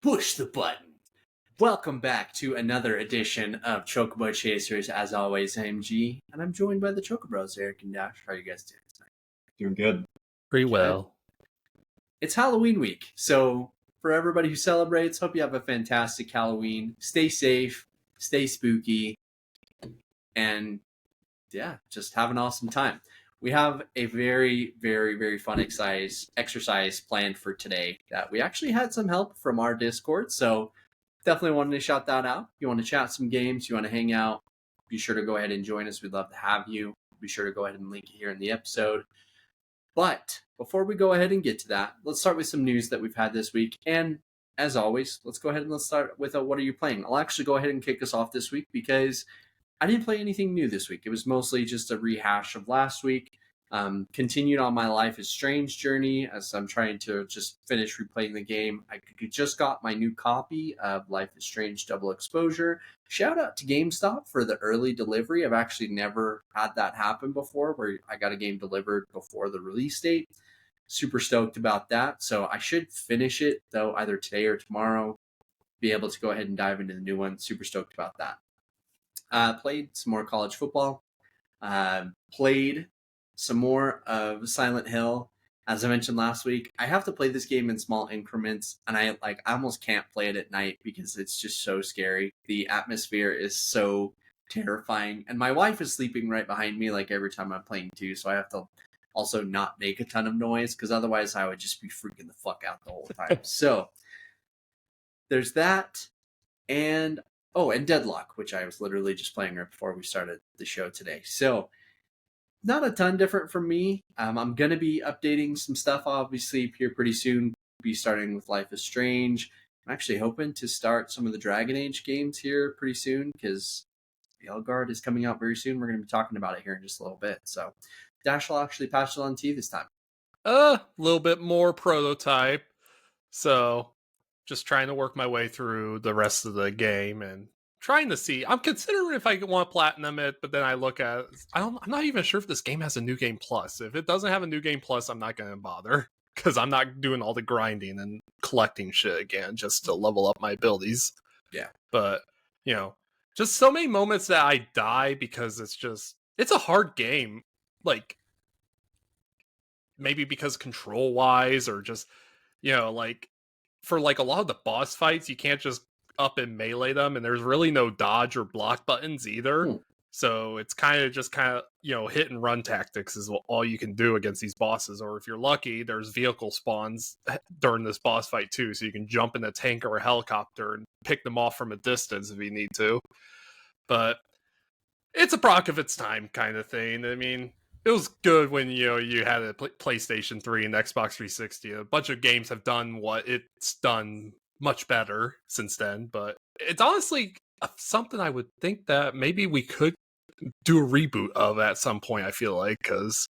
Push the button. Welcome back to another edition of Chocobo Chasers. As always, I'm G, and I'm joined by the Chocobros, Eric and Dash. How are you guys doing tonight? Doing good. Pretty well. It's Halloween week, so for everybody who celebrates, hope you have a fantastic Halloween. Stay safe, stay spooky, and yeah, just have an awesome time. We have a very, very, very fun exercise planned for today that we actually had some help from our Discord, so definitely wanted to shout that out. If you want to chat some games, you want to hang out, be sure to go ahead and join us. We'd love to have you. Be sure to go ahead and link it here in the episode. But before we go ahead and get to that, let's start with some news that we've had this week. And as always, let's go ahead and let's start with what are you playing? I'll actually go ahead and kick us off this week because I didn't play anything new this week. It was mostly just a rehash of last week. Continued on my Life is Strange journey as I'm trying to just finish replaying the game. I just got my new copy of Life is Strange Double Exposure. Shout out to GameStop for the early delivery. I've actually never had that happen before where I got a game delivered before the release date. Super stoked about that. So I should finish it though either today or tomorrow. Be able to go ahead and dive into the new one. Super stoked about that. Played some more college football. Played some more of Silent Hill. As I mentioned last week, I have to play this game in small increments, and I almost can't play it at night because it's just so scary. The atmosphere is so terrifying, and my wife is sleeping right behind me like every time I'm playing too, so I have to also not make a ton of noise because otherwise I would just be freaking the fuck out the whole time. So there's that, and Deadlock, which I was literally just playing right before we started the show today. So not a ton different from me. I'm going to be updating some stuff, obviously, here pretty soon. Be starting with Life is Strange. I'm actually hoping to start some of the Dragon Age games here pretty soon because the Elgard is coming out very soon. We're going to be talking about it here in just a little bit. So Dash will actually pass it on to you this time. A little bit more prototype. So just trying to work my way through the rest of the game and trying to see. I'm considering if I want to platinum it, but then I look at I'm not even sure if this game has a new game plus. If it doesn't have a new game plus, I'm not going to bother because I'm not doing all the grinding and collecting shit again just to level up my abilities. Yeah. But, just so many moments that I die because it's a hard game. Like, maybe because control wise or just, for like a lot of the boss fights, you can't just up and melee them, and there's really no dodge or block buttons either. So it's kind of hit and run tactics is all you can do against these bosses. Or if you're lucky, there's vehicle spawns during this boss fight too, so you can jump in a tank or a helicopter and pick them off from a distance if you need to. But it's a product of its time kind of thing. I mean, it was good when you had a PlayStation 3 and Xbox 360. A bunch of games have done what it's done much better since then, but it's honestly something I would think that maybe we could do a reboot of at some point. I feel like because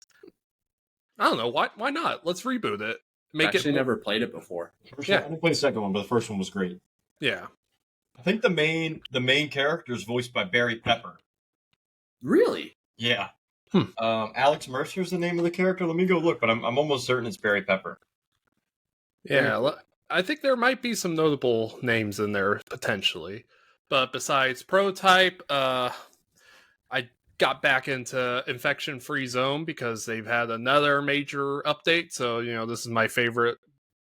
I don't know why not. Let's reboot it. I've actually never played it before. I only played the second one, but the first one was great. Yeah, I think the main character is voiced by Barry Pepper. Really? Yeah. Alex Mercer is the name of the character. Let me go look, but I'm almost certain it's Barry Pepper. Yeah, I think there might be some notable names in there potentially. But besides Prototype, I got back into Infection Free Zone because they've had another major update. So, this is my favorite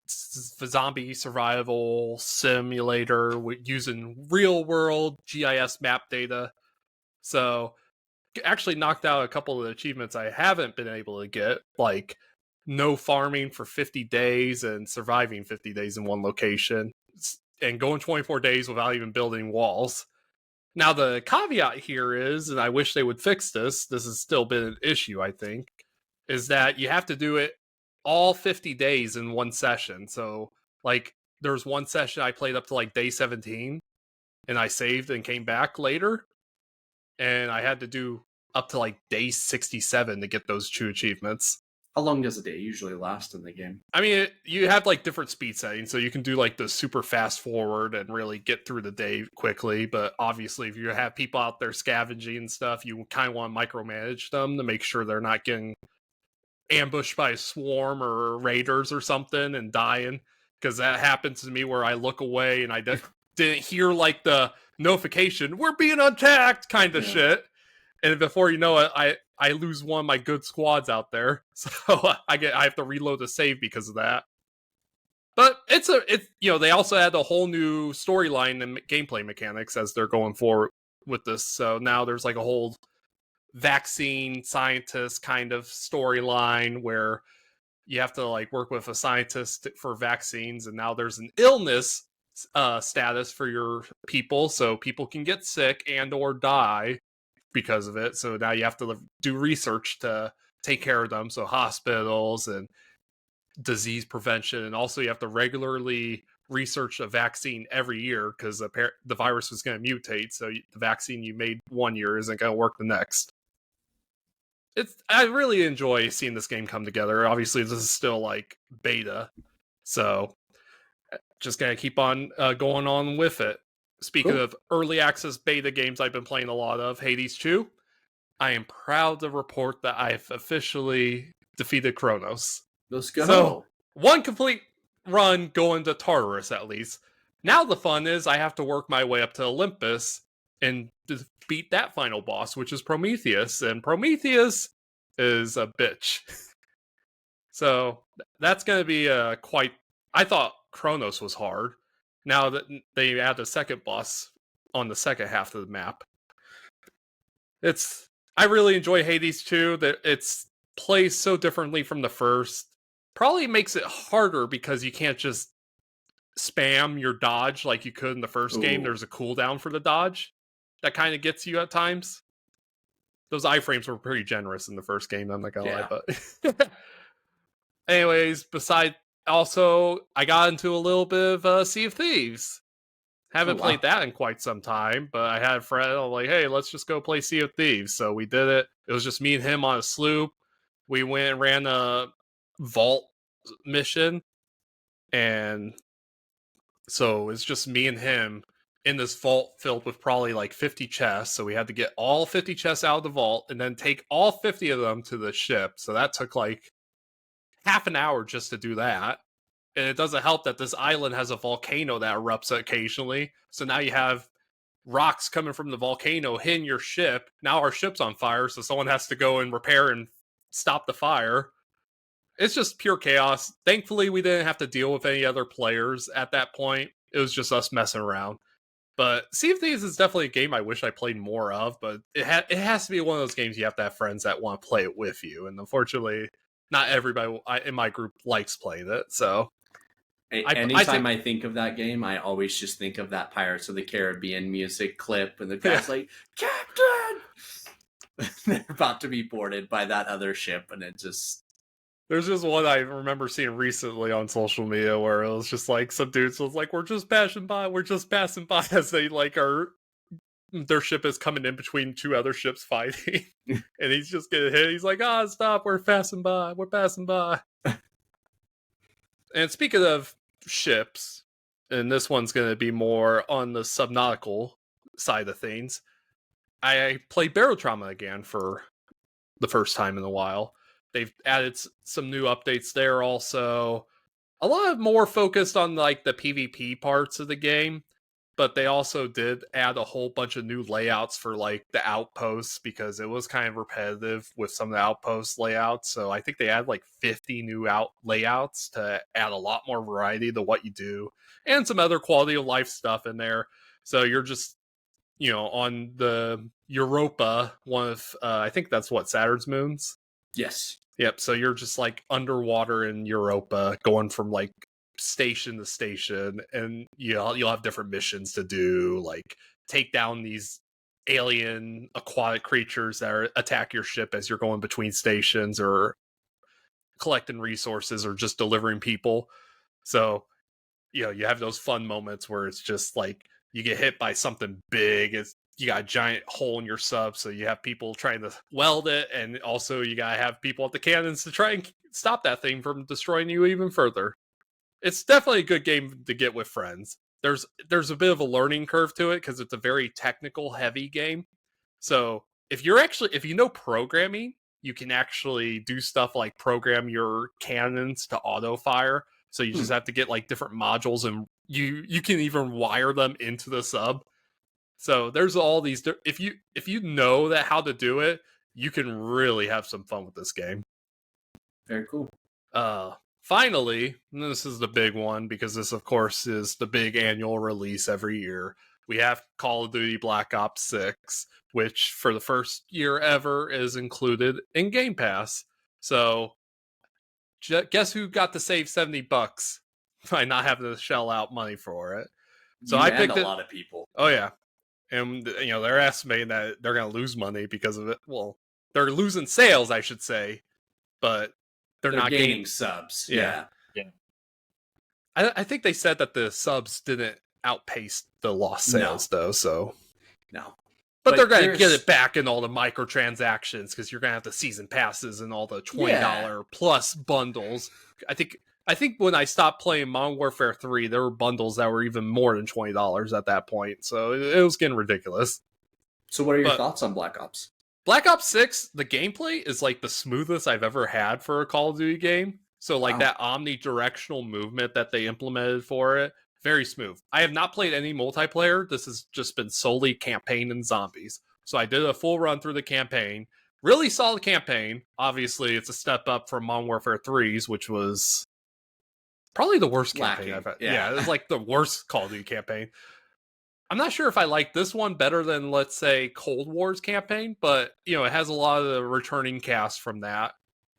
zombie survival simulator using real world GIS map data. So actually knocked out a couple of the achievements I haven't been able to get, like no farming for 50 days and surviving 50 days in one location and going 24 days without even building walls. Now the caveat here is, and I wish they would fix this has still been an issue, I think, is that you have to do it all 50 days in one session. So like there was one session I played up to like day 17 and I saved and came back later. And I had to do up to like day 67 to get those 2 achievements. How long does a day usually last in the game? I mean, you have like different speed settings, so you can do like the super fast forward and really get through the day quickly. But obviously, if you have people out there scavenging and stuff, you kind of want to micromanage them to make sure they're not getting ambushed by a swarm or raiders or something and dying. because that happened to me where I look away and I didn't hear like the notification, we're being attacked kind of shit. And before you know it, I lose one of my good squads out there. So I have to reload the save because of that. But it's they also add a whole new storyline and gameplay mechanics as they're going forward with this. So now there's like a whole vaccine scientist kind of storyline where you have to like work with a scientist for vaccines, and now there's an illness status for your people, so people can get sick and or die because of it. So now you have to do research to take care of them, so hospitals and disease prevention, and also you have to regularly research a vaccine every year because the virus is going to mutate, so the vaccine you made one year isn't going to work the next. I really enjoy seeing this game come together. Obviously, this is still like beta, so just gotta keep on going on with it. Speaking of early access beta games I've been playing a lot of, Hades 2, I am proud to report that I've officially defeated Kronos. Let's go. So, one complete run going to Tartarus, at least. Now the fun is I have to work my way up to Olympus and beat that final boss, which is Prometheus. And Prometheus is a bitch. So, that's going to be quite... I thought Kronos was hard. Now that they add a second boss on the second half of the map. I really enjoy Hades 2. That it's plays so differently from the first. Probably makes it harder because you can't just spam your dodge like you could in the first game. There's a cooldown for the dodge that kind of gets you at times. Those iframes were pretty generous in the first game, I'm not gonna lie, but anyways, also I got into a little bit of Sea of Thieves. Haven't played that in quite some time, but I had a friend, I'm like, hey, let's just go play Sea of Thieves. So we did it. It was just me and him on a sloop. We went and ran a vault mission, and so it's just me and him in this vault filled with probably like 50 chests. So we had to get all 50 chests out of the vault and then take all 50 of them to the ship. So that took like half an hour just to do that. And it doesn't help that this island has a volcano that erupts occasionally. So now you have rocks coming from the volcano hitting your ship. Now our ship's on fire, so someone has to go and repair and stop the fire. It's just pure chaos. Thankfully, we didn't have to deal with any other players at that point. It was just us messing around. But Sea of Thieves is definitely a game I wish I played more of, but it has to be one of those games you have to have friends that want to play it with you. And unfortunately, not everybody in my group likes playing it, so... Anytime I think of that game, I always just think of that Pirates of the Caribbean music clip, and the guy's like, Captain! They're about to be boarded by that other ship, and it just... There's just one I remember seeing recently on social media where it was just like, some dudes was like, we're just passing by as they like their ship is coming in between two other ships fighting. And he's just getting hit. He's like, stop, we're passing by. And speaking of ships, and this one's going to be more on the subnautical side of things, I played Barotrauma again for the first time in a while. They've added some new updates there also. A lot more focused on like the PvP parts of the game, but they also did add a whole bunch of new layouts for like the outposts because it was kind of repetitive with some of the outpost layouts. So I think they add like 50 new layouts to add a lot more variety to what you do and some other quality of life stuff in there. So you're just, on the Europa, one of, I think that's what, Saturn's moons? Yes. Yep, so you're just like underwater in Europa, going from like station to station, and you'll have different missions to do, like take down these alien aquatic creatures that attack your ship as you're going between stations, or collecting resources, or just delivering people. So, you have those fun moments where it's just like you get hit by something big. You got a giant hole in your sub, so you have people trying to weld it, and also you gotta have people at the cannons to try and stop that thing from destroying you even further. It's definitely a good game to get with friends. There's a bit of a learning curve to it because it's a very technical heavy game. So if you know programming, you can actually do stuff like program your cannons to auto fire. So you just have to get like different modules, and you can even wire them into the sub. So there's all these. If you know that how to do it, you can really have some fun with this game. Very cool. Finally, and this is the big one because this, of course, is the big annual release every year. We have Call of Duty Black Ops 6, which for the first year ever is included in Game Pass. So, guess who got to save $70 by not having to shell out money for it? So I picked a it. lot of people. Oh yeah, and they're estimating that they're going to lose money because of it. Well, they're losing sales, I should say, but they're not gaining subs. Yeah. I think they said that the subs didn't outpace the lost sales, though. So no, but they're going to get it back in all the microtransactions because you're going to have the season passes and all the $20 plus bundles. I think when I stopped playing Modern Warfare 3, there were bundles that were even more than $20 at that point. So it was getting ridiculous. So what are your thoughts on Black Ops? Black Ops 6, the gameplay is like the smoothest I've ever had for a Call of Duty game. So like that omnidirectional movement that they implemented for it, very smooth. I have not played any multiplayer. This has just been solely campaign and zombies. So I did a full run through the campaign. Really solid campaign. Obviously, it's a step up from Modern Warfare 3's, which was probably the worst campaign I've had. Yeah, it was like the worst Call of Duty campaign. I'm not sure if I like this one better than, let's say, Cold War's campaign, but, it has a lot of the returning cast from that,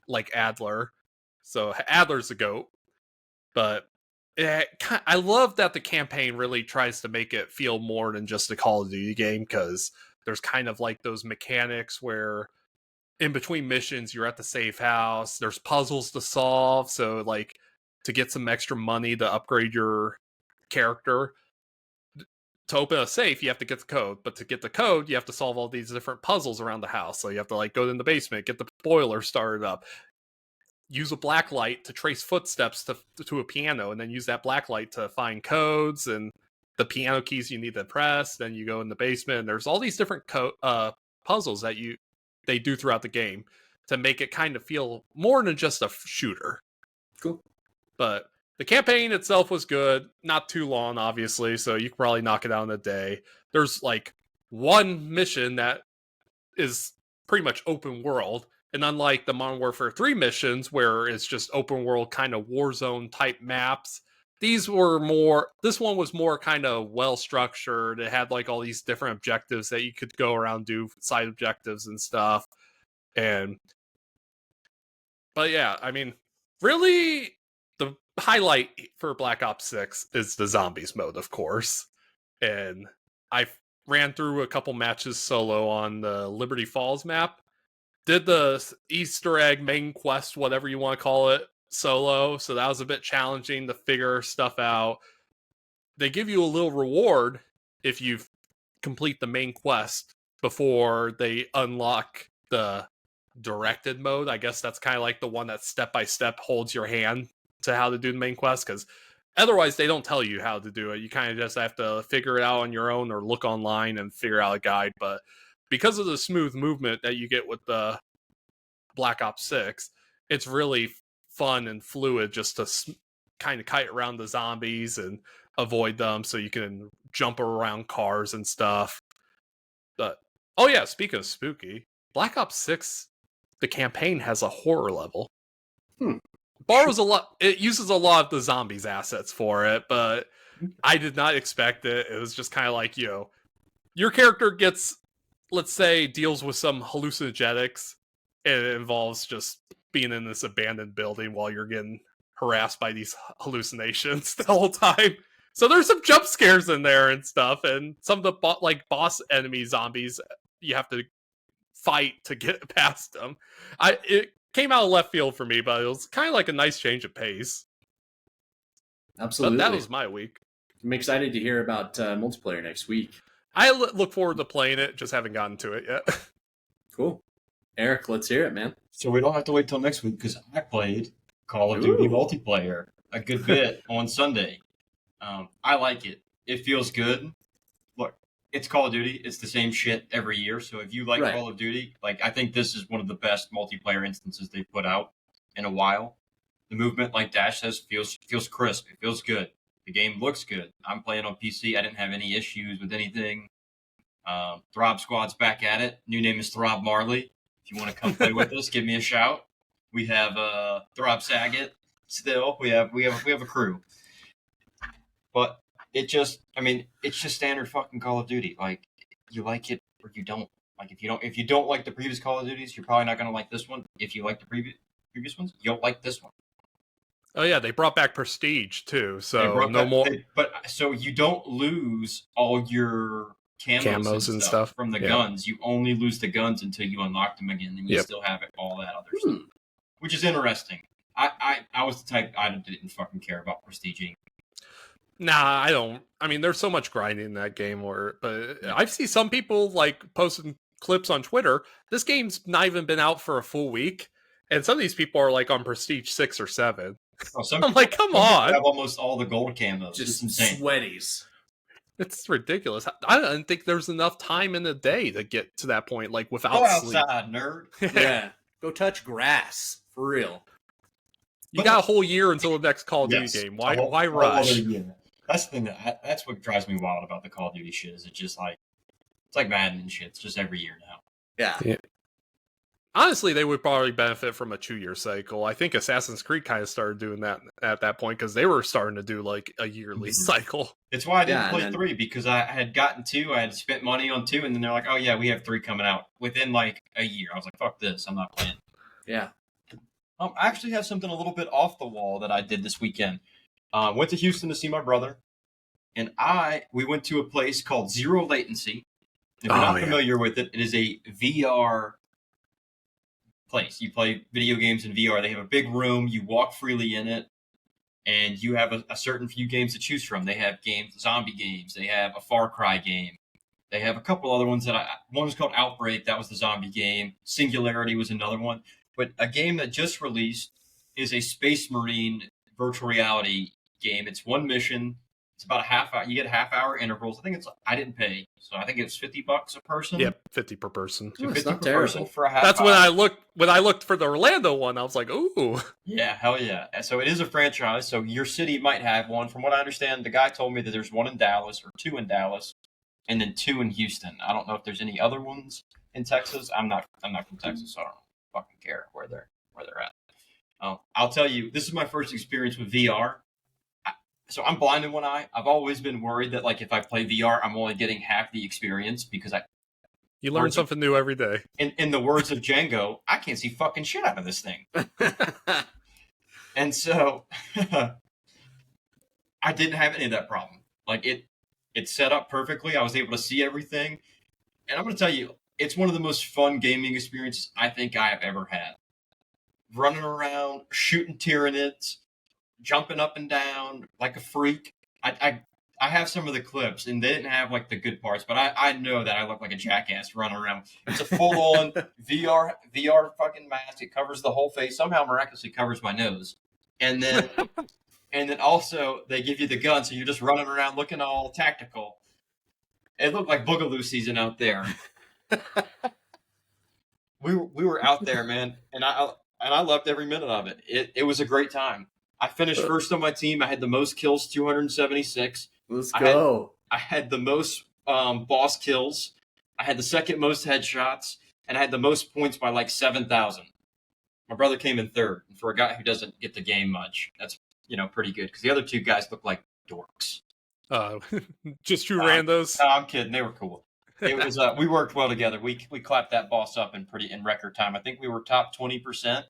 like Adler. So Adler's the GOAT. But I love that the campaign really tries to make it feel more than just a Call of Duty game, because there's kind of like those mechanics where in between missions, you're at the safe house, there's puzzles to solve, so like to get some extra money to upgrade your character, to open a safe, you have to get the code. But to get the code, you have to solve all these different puzzles around the house. So you have to like go in the basement, get the boiler started up, use a black light to trace footsteps to a piano, and then use that black light to find codes and the piano keys you need to press. Then you go in the basement, and there's all these different puzzles that they do throughout the game to make it kind of feel more than just a shooter. Cool. But the campaign itself was good. Not too long, obviously, so you can probably knock it out in a day. There's like one mission that is pretty much open world, and unlike the Modern Warfare 3 missions, where it's just open world kind of Warzone type maps, this one was more kind of well structured. It had like all these different objectives that you could go around, do side objectives and stuff. But yeah, I mean, really, the highlight for Black Ops 6 is the zombies mode, of course. And I ran through a couple matches solo on the Liberty Falls map. Did the Easter egg main quest, whatever you want to call it, solo. So that was a bit challenging to figure stuff out. They give you a little reward if you complete the main quest before they unlock the directed mode. I guess that's kind of like the one that step by step holds your hand to how to do the main quest, because otherwise they don't tell you how to do it. You kind of just have to figure it out on your own or look online and figure out a guide. But because of the smooth movement that you get with the Black Ops 6, it's really fun and fluid just to kind of kite around the zombies and avoid them, so you can jump around cars and stuff. But oh yeah, speaking of spooky, Black Ops 6, the campaign has a horror level. Borrows a lot. It uses a lot of the zombies assets for it, but I did not expect it. It was just kind of like, your character gets, let's say, deals with some hallucinogenics, and it involves just being in this abandoned building while you're getting harassed by these hallucinations the whole time. So there's some jump scares in there and stuff, and some of the boss enemy zombies you have to fight to get past them. It came out of left field for me, but it was kind of like a nice change of pace. Absolutely. But that was my week. I'm excited to hear about multiplayer next week. I look forward to playing it, just haven't gotten to it yet. Cool. Eric, let's hear it, man. So we don't have to wait till next week, because I played Call of Duty multiplayer a good bit on Sunday. I like it. It feels good. Look, it's Call of Duty. It's the same shit every year. So if you like Call of Duty, I think this is one of the best multiplayer instances they've put out in a while. The movement, like Dash says, feels crisp. It feels good. The game looks good. I'm playing on PC. I didn't have any issues with anything. Throb Squad's back at it. New name is Throb Marley. If you want to come play with us, give me a shout. We have Throb Saget still. We have a crew. But it's just standard fucking Call of Duty. Like, you like it or you don't. Like, if you don't like the previous Call of Duties, you're probably not gonna like this one. If you like the previous ones, you'll like this one. Oh yeah, they brought back Prestige too, so so you don't lose all your camos and stuff from the guns. You only lose the guns until you unlock them again, and you still have all that other stuff, which is interesting. I was the type I didn't fucking care about prestiging. Nah, I don't. I mean, there's so much grinding in that game, but I've seen some people like posting clips on Twitter. This game's not even been out for a full week, and some of these people are like on Prestige 6 or 7. I'm like, come on! Have almost all the gold camos. Just insane. Sweaties. It's ridiculous. I don't think there's enough time in the day to get to that point, like without sleep. Go outside, nerd. Yeah, go touch grass for real. You got a whole year until the next Call of Duty game. Why rush? That's the thing. That's what drives me wild about the Call of Duty shit. Is it's just like it's like Madden and shit. It's just every year now. Yeah. Honestly, they would probably benefit from a 2-year cycle. I think Assassin's Creed kind of started doing that at that point because they were starting to do like a yearly cycle. It's why I didn't play 3 because I had gotten 2, I had spent money on 2, and then they're like, "Oh yeah, we have 3 coming out within like a year." I was like, "Fuck this, I'm not playing." Yeah. I actually have something a little bit off the wall that I did this weekend. Went to Houston to see my brother, and we went to a place called Zero Latency. If you're not familiar with it, it is a VR place. You play video games in VR. They have a big room. You walk freely in it, and you have a certain few games to choose from. They have zombie games. They have a Far Cry game. They have a couple other ones one was called Outbreak. That was the zombie game. Singularity was another one. But a game that just released is a Space Marine virtual reality game. It's one mission. It's about a half hour. You get half-hour intervals. I didn't pay, so I think it's $50 a person. Yep, 50 per person. So 50 per person for a half. That's when I looked. When I looked for the Orlando one, I was like, "Ooh, yeah, hell yeah!" So it is a franchise. So your city might have one. From what I understand, the guy told me that there's one in Dallas or 2 in Dallas, and then 2 in Houston. I don't know if there's any other ones in Texas. I'm not from Texas, so I don't fucking care where they're at. I'll tell you, this is my first experience with VR. So I'm blind in one eye. I've always been worried that like if I play VR, I'm only getting half the experience because you learn something new every day. In the words of Django, I can't see fucking shit out of this thing. And so I didn't have any of that problem. Like it's set up perfectly. I was able to see everything. And I'm going to tell you, it's one of the most fun gaming experiences I think I have ever had. Running around, shooting Tyranids, jumping up and down like a freak. I have some of the clips, and they didn't have like the good parts, but I know that I look like a jackass running around. It's a full-on VR fucking mask. It covers the whole face. Somehow miraculously covers my nose, and then also they give you the gun, so you're just running around looking all tactical. It looked like Boogaloo season out there. We were out there, man, and I loved every minute of it. It was a great time. I finished first on my team. I had the most kills, 276. Let's go. I had the most boss kills. I had the second most headshots, and I had the most points by like 7,000. My brother came in third. And for a guy who doesn't get the game much, that's pretty good because the other 2 guys look like dorks. Just true randos. No, I'm kidding. They were cool. It was we worked well together. We clapped that boss up in record time. I think we were top 20%.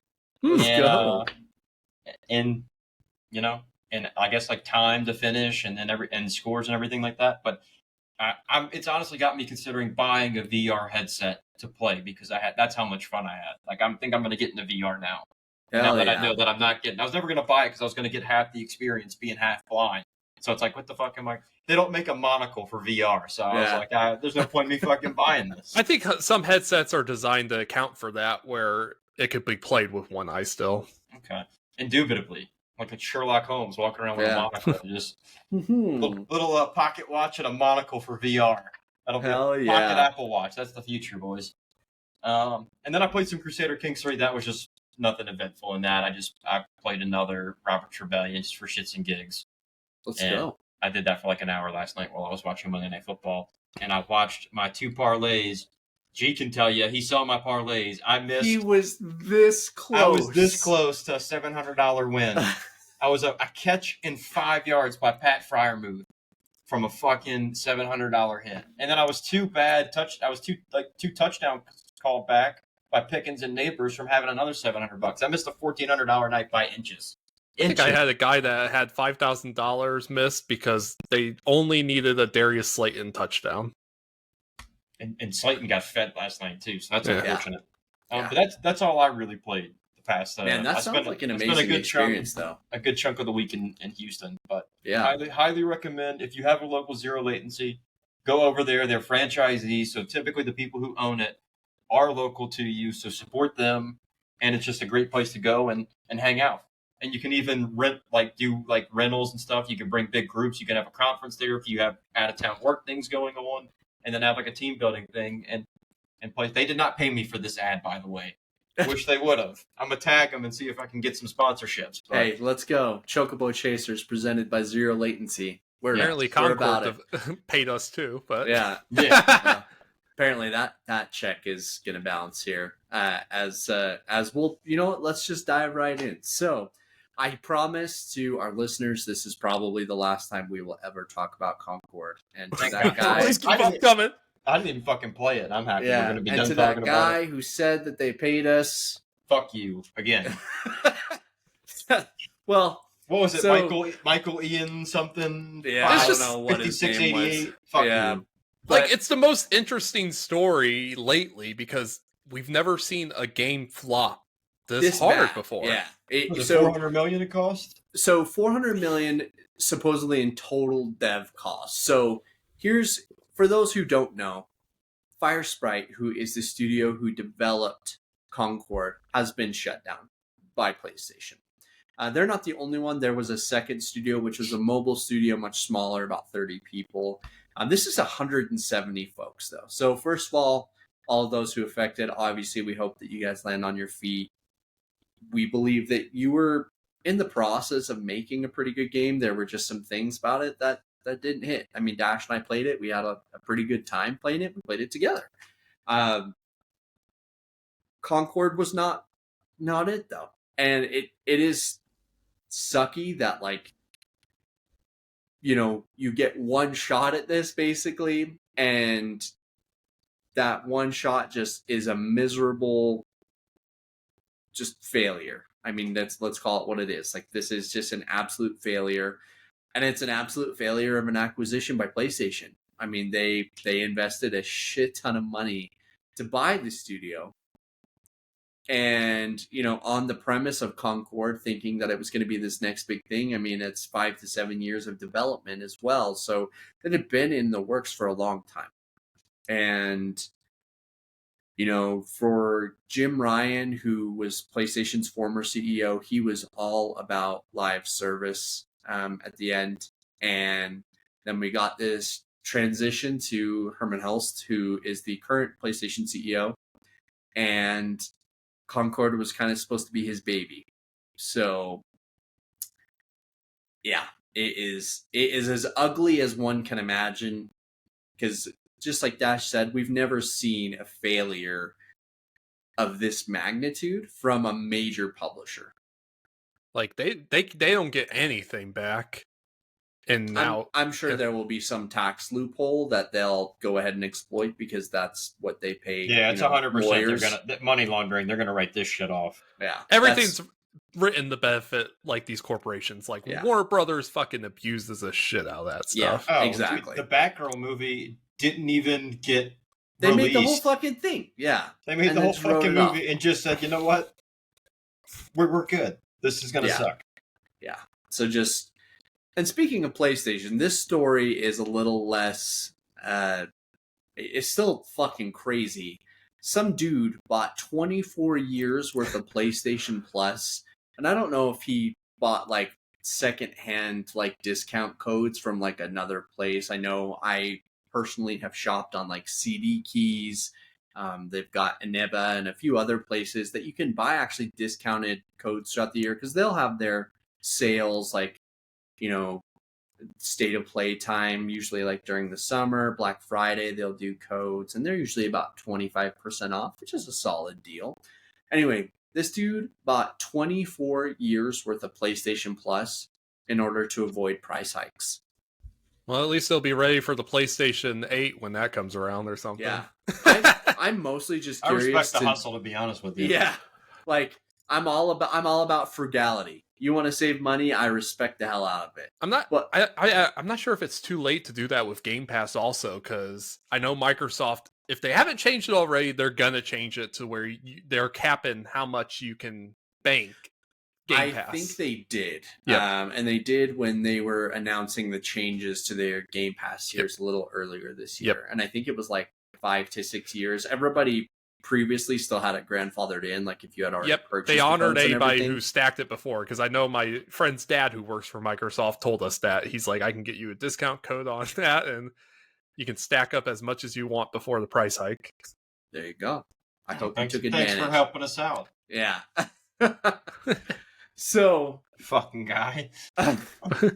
And I guess like time to finish and then and scores and everything like that. But it's honestly got me considering buying a VR headset to play because that's how much fun I had. Like I think I'm going to get into VR now. Now that I know that I'm not getting. I was never going to buy it because I was going to get half the experience being half blind. So it's like, what the fuck am I? They don't make a monocle for VR, so I was like, there's no point in me fucking buying this. I think some headsets are designed to account for that, where it could be played with one eye still. Okay, indubitably. Like a Sherlock Holmes walking around with a monocle. Just little pocket watch and a monocle for VR. That'll be a pocket Apple Watch. That's the future, boys. And then I played some Crusader Kings 3. That was just nothing eventful in that. I played another Robert's Rebellion just for shits and gigs. Let's And go. I did that for like an hour last night while I was watching Monday Night Football. And I watched my 2 parlays. G can tell you, he saw my parlays. He was this close. I was this close to a $700 win. I was a catch in 5 yards by Pat Fryermuth from a fucking $700 hit. And then I was two touchdowns called back by Pickens and Neighbors from having another $700. I missed a $1,400 night by inches. I think I had a guy that had $5,000 missed because they only needed a Darius Slayton touchdown. And Slayton got fed last night too, so that's unfortunate. Yeah. But that's all I really played the past. Man, that sounds like an amazing experience, though. A good chunk of the week in Houston, but yeah, highly recommend if you have a local zero latency, go over there. They're franchisees, so typically the people who own it are local to you, so support them. And it's just a great place to go and hang out. And you can even do rentals and stuff. You can bring big groups. You can have a conference there if you have out of town work things going on, and then have like a team building thing and play. They did not pay me for this ad, by the way. Wish they would have. I'm gonna tag them and see if I can get some sponsorships. But... Hey, let's go. Chocobo Chasers presented by Zero Latency. Apparently Concord paid us too, but yeah. Well, apparently that check is gonna bounce here. As we'll, you know what? Let's just dive right in. So, I promise to our listeners, this is probably the last time we will ever talk about Concord. And to that guy, I didn't even fucking play it. I'm happy we're going to be done talking about it. And to that guy who said that they paid us, fuck you again. Well, what was it? Michael Ian something? Yeah, I don't know what his name was. Fuck you. Like, it's the most interesting story lately because we've never seen a game flop this hard bad. Before. Yeah. So $400 million it cost? So $400 million supposedly in total dev costs. So here's, for those who don't know, Firesprite, who is the studio who developed Concord, has been shut down by PlayStation. They're not the only one. There was a second studio, which was a mobile studio, much smaller, about 30 people. This is 170 folks, though. So first of all of those who affected, obviously, we hope that you guys land on your feet. We believe that you were in the process of making a pretty good game. There were just some things about it that didn't hit. I mean, Dash and I played it. We had a pretty good time playing it. We played it together. Concord was not it, though. And it is sucky that, like, you know, you get one shot at this, basically, and that one shot just is a miserable just failure. I mean, let's call it what it is. Like, this is just an absolute failure. And it's an absolute failure of an acquisition by PlayStation. I mean, they invested a shit ton of money to buy the studio. And, you know, on the premise of Concord, thinking that it was going to be this next big thing. I mean, it's 5 to 7 years of development as well. So it had been in the works for a long time. And, you know, for Jim Ryan, who was PlayStation's former CEO, he was all about live service at the end. And then we got this transition to Herman Hulst, who is the current PlayStation CEO. And Concord was kind of supposed to be his baby. So, yeah, it is as ugly as one can imagine. Because just like Dash said, we've never seen a failure of this magnitude from a major publisher. Like, they don't get anything back. And now I'm sure there will be some tax loophole that they'll go ahead and exploit because that's what they pay. Yeah, it's 100%. They're gonna money laundering. They're gonna write this shit off. Yeah, everything's written to benefit like these corporations. Like Warner Brothers fucking abuses the shit out of that stuff. Yeah, exactly. Dude, the Batgirl movie didn't even get. They made the whole fucking thing. Yeah, they made the whole fucking movie and just said, you know what, we're good. This is gonna suck. Yeah. So just. And speaking of PlayStation, this story is a little less, it's still fucking crazy. Some dude bought 24 years worth of PlayStation Plus, and I don't know if he bought, like, secondhand, like, discount codes from, like, another place. I know I personally have shopped on, like, CD keys They've got Ineba and a few other places that you can buy actually discounted codes throughout the year because they'll have their sales like, state of play time, usually like during the summer, Black Friday, they'll do codes and they're usually about 25% off, which is a solid deal. Anyway, this dude bought 24 years worth of PlayStation Plus in order to avoid price hikes. Well, at least they'll be ready for the PlayStation 8 when that comes around or something. Yeah. I'm mostly just I curious. respect the hustle, to be honest with you. Yeah. Like I'm all about frugality. You want to save money, I respect the hell out of it. I'm not sure if it's too late to do that with Game Pass also, because I know Microsoft, if they haven't changed it already, they're gonna change it to where they're capping how much you can bank Game Pass. I think they did. Yep. And they did when they were announcing the changes to their Game Pass tiers a little earlier this year. And I think it was like 5 to 6 years. Everybody previously still had it grandfathered in, like if you had already purchased. They honored the anybody who stacked it before, because I know my friend's dad who works for Microsoft told us that. He's like, I can get you a discount code on that, and you can stack up as much as you want before the price hike. There you go. I hope you took advantage. Thanks for helping us out. Yeah. So, fucking guy.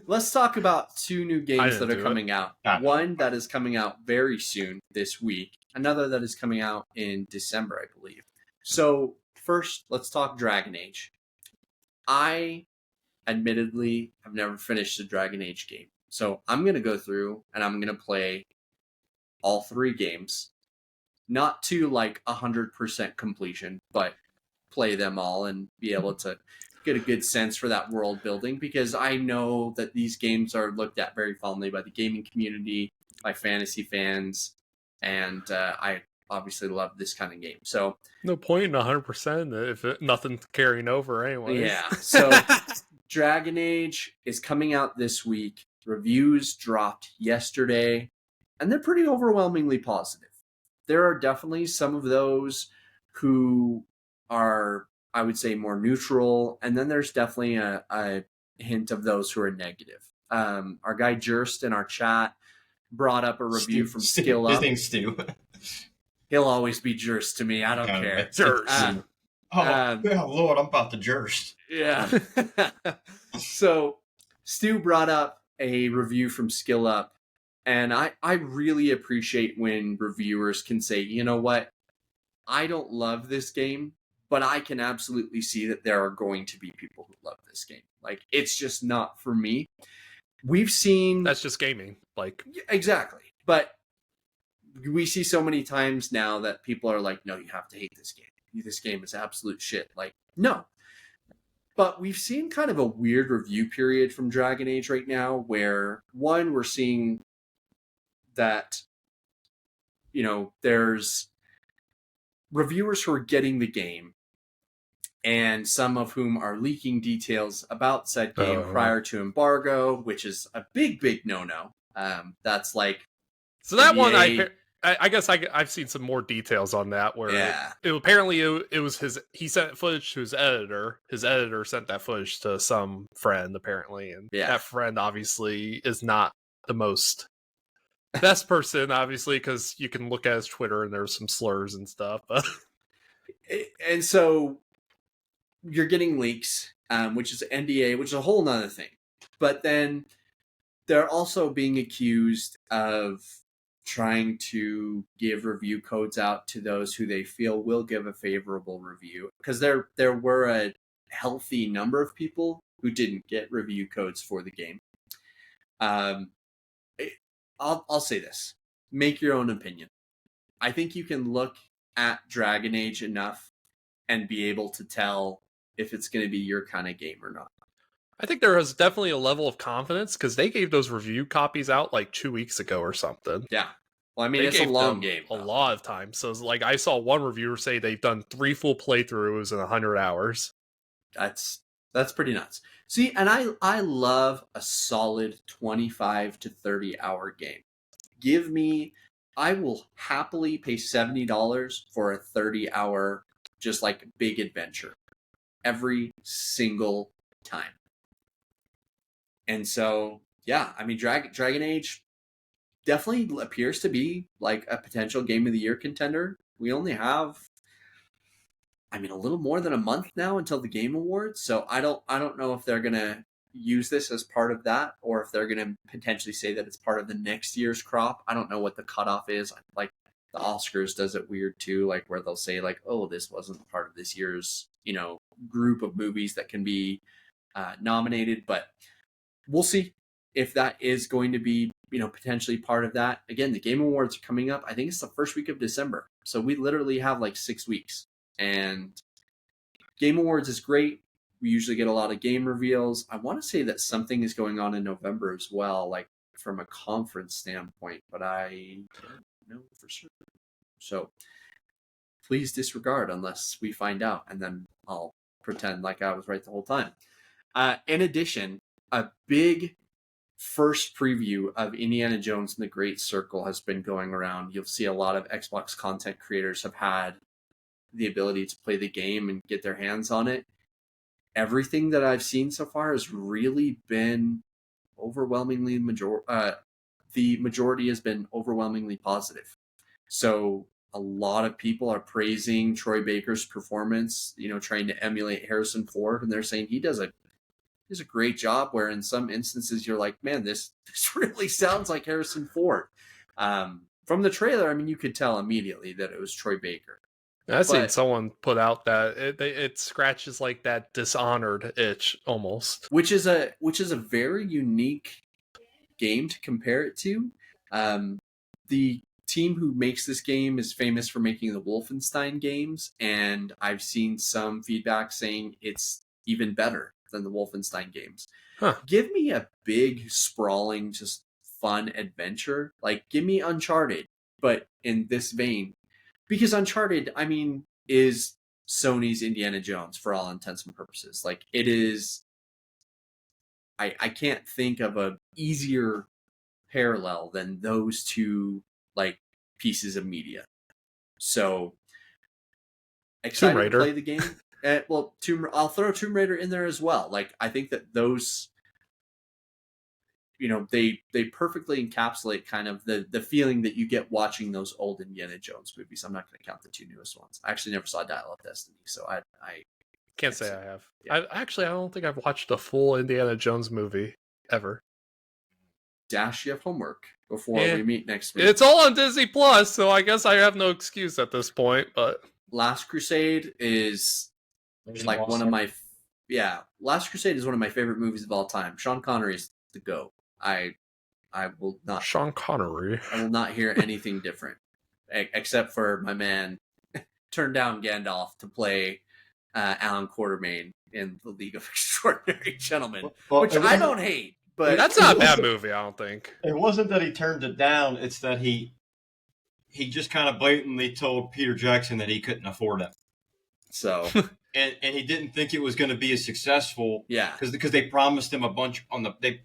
Let's talk about 2 new games that are coming out. One that is coming out very soon this week. Another that is coming out in December, I believe. So, first, let's talk Dragon Age. I, admittedly, have never finished a Dragon Age game. So, I'm going to go through and I'm going to play all 3 games. Not to, 100% completion, but play them all and be able to get a good sense for that world building, because I know that these games are looked at very fondly by the gaming community, by fantasy fans, and I obviously love this kind of game. So no point in 100% if nothing's carrying over anyway. Yeah. So Dragon Age is coming out this week. Reviews dropped yesterday, and they're pretty overwhelmingly positive. There are definitely some of those who are, I would say, more neutral, and then there's definitely a hint of those who are negative. Our guy Jerst in our chat brought up a review from Skill Up. His name's Stu. He'll always be Jerst to me. I don't care. Jerst. Oh, Lord, I'm about to Jerst. Yeah. So Stu brought up a review from Skill Up, and I really appreciate when reviewers can say, you know what, I don't love this game, but I can absolutely see that there are going to be people who love this game. It's just not for me. We've seen... That's just gaming. Exactly. But we see so many times now that people are like, no, you have to hate this game. This game is absolute shit. No. But we've seen kind of a weird review period from Dragon Age right now where, one, we're seeing that, there's reviewers who are getting the game, and some of whom are leaking details about said game prior to embargo, which is a big, big no-no. That's so that one, I guess I've seen some more details on that where apparently it was he sent footage to his editor. His editor sent that footage to some friend apparently, and that friend obviously is not the most best person, obviously, because you can look at his Twitter and there's some slurs and stuff. And so you're getting leaks, which is NDA, which is a whole nother thing. But then they're also being accused of trying to give review codes out to those who they feel will give a favorable review, because there were a healthy number of people who didn't get review codes for the game. I'll say this: make your own opinion. I think you can look at Dragon Age enough and be able to tell if it's going to be your kind of game or not. I think there is definitely a level of confidence because they gave those review copies out 2 weeks ago or something. Yeah. Well, I mean, it's a long game. A lot of time. So I saw one reviewer say they've done 3 full playthroughs in 100 hours. That's pretty nuts. See, and I love a solid 25 to 30 hour game. I will happily pay $70 for a 30-hour just big adventure every single time. And so, yeah, I mean, Dragon Age definitely appears to be a potential Game of the Year contender. we only have, I mean, a little more than a month now until the Game Awards. So I don't know if they're gonna use this as part of that, or if they're gonna potentially say that it's part of the next year's crop. I don't know what the cutoff is. Like the Oscars does it weird too, like where they'll say like, oh, this wasn't part of this year's, group of movies that can be nominated. But we'll see if that is going to be, potentially part of that. Again, the Game Awards are coming up. I think it's the first week of December. So we literally have like 6 weeks. And Game Awards is great. We usually get a lot of game reveals. I want to say that something is going on in November as well, like from a conference standpoint, but I don't know for sure. So please disregard unless we find out, and then I'll pretend like I was right the whole time. In addition, a big first preview of Indiana Jones and the Great Circle has been going around. You'll see a lot of Xbox content creators have had the ability to play the game and get their hands on it. Everything that I've seen so far has really been overwhelmingly the majority has been overwhelmingly positive. So a lot of people are praising Troy Baker's performance, trying to emulate Harrison Ford, and they're saying he does a great job, where in some instances you're like, man, this really sounds like Harrison Ford. From the trailer, I mean, you could tell immediately that it was Troy Baker. I've seen someone put out that it scratches like that Dishonored itch almost, which is a very unique game to compare it to. The team who makes this game is famous for making the Wolfenstein games, and I've seen some feedback saying it's even better than the Wolfenstein games. Huh. Give me a big, sprawling, just fun adventure. Like, give me Uncharted, but in this vein. Because Uncharted, I mean, is Sony's Indiana Jones for all intents and purposes. Like, it is... I can't think of a easier parallel than those two, like, pieces of media. So, excited to play the game. I'll throw Tomb Raider in there as well. Like, I think that those... they perfectly encapsulate kind of the feeling that you get watching those old Indiana Jones movies. I'm not going to count the 2 newest ones. I actually never saw Dial of Destiny, so I can't say I have. Yeah. I don't think I've watched a full Indiana Jones movie ever. Dash, you have homework before we meet next week. It's all on Disney Plus, so I guess I have no excuse at this point. But Last Crusade is like one of my Last Crusade is one of my favorite movies of all time. Sean Connery is the GOAT. I will not. Sean Connery. I will not hear anything different, except for my man turned down Gandalf to play Alan Quartermain in The League of Extraordinary Gentlemen, which I don't hate. But that's not a bad movie, I don't think. It wasn't that he turned it down; it's that he just kind of blatantly told Peter Jackson that he couldn't afford him. So. And he didn't think it was going to be as successful. Yeah. Because they promised him a bunch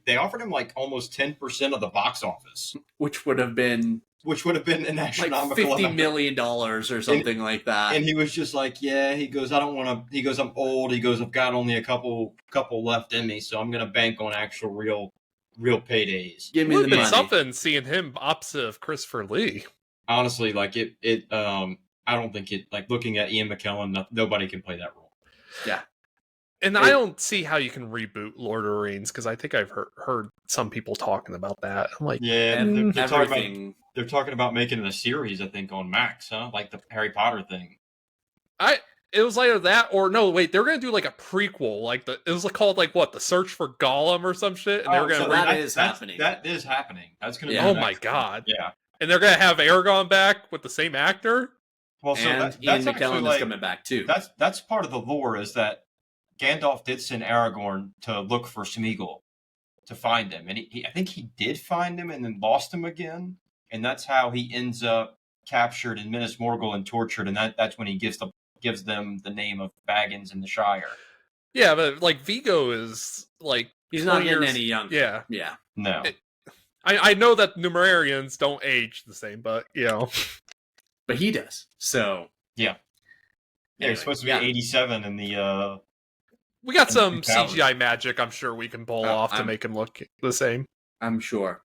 they offered him like almost 10% of the box office. Which would have been an astronomical like $50 million or something like that. And he was just like, yeah, he goes, I don't want to, he goes, I'm old. He goes, I've got only a couple left in me, so I'm going to bank on actual real paydays. Give me the money. Something seeing him opposite of Christopher Lee. Honestly, like I don't think it, like looking at Ian McKellen, nobody can play that role. Yeah. And I don't see how you can reboot Lord of the Rings, because I think I've heard some people talking about that. I'm like, yeah, they're talking about making it a series, I think, on Max, huh? Like the Harry Potter thing. It was either that or no, wait, they were gonna do like a prequel, like it was called like what, The Search for Gollum or some shit, and they were gonna that is happening. That is happening. That's gonna be oh my god. Yeah. And they're gonna have Aragorn back with the same actor. Well, so and Ian McKellen is coming back too. That's part of the lore, is that Gandalf did send Aragorn to look for Smeagol to find him, and I think he did find him and then lost him again, and that's how he ends up captured in Minas Morgul and tortured, and that's when he gives them the name of Baggins in the Shire. Yeah, but like Viggo is like he's not getting any younger. Yeah. No. I know that Numerarians don't age the same, but but he does. So yeah. Anyway, he's supposed to be 87 in the. We got some CGI magic, I'm sure we can pull off to make him look the same. I'm sure.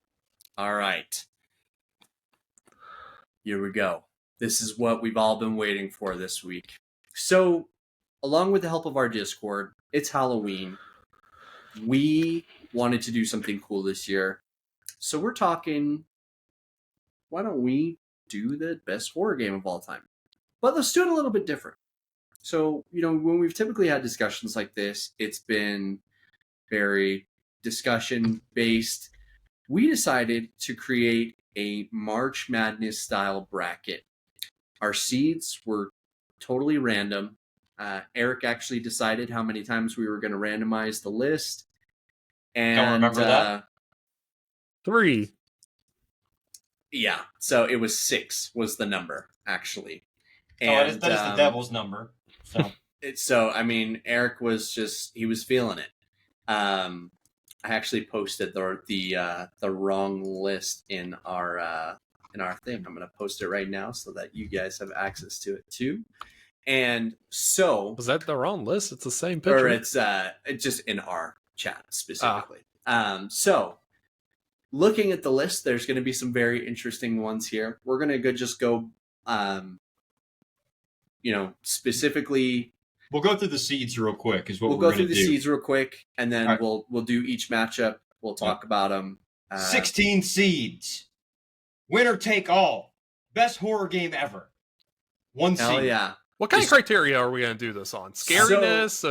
All right. Here we go. This is what we've all been waiting for this week. So, along with the help of our Discord, it's Halloween. We wanted to do something cool this year. So we're talking, why don't we do the best horror game of all time? But let's do it a little bit different. So, when we've typically had discussions like this, it's been very discussion-based. We decided to create a March Madness style bracket. Our seeds were totally random. Eric actually decided how many times we were going to randomize the list. And Don't remember that? 3. Yeah, so it was 6 was the number, actually. And, that is the devil's number. So, Eric was he was feeling it. I actually posted the wrong list in our thing. I'm going to post it right now so that you guys have access to it too. And so, was that the wrong list? It's the same picture. Or it's just in our chat specifically. So, looking at the list, there's going to be some very interesting ones here. We're going to just go, specifically. We'll go through the seeds real quick. We'll go through the seeds real quick, and then right. we'll do each matchup. We'll talk about them. 16 seeds, winner take all, best horror game ever. 1 seed. Hell yeah! What kind of criteria are we going to do this on? Scariness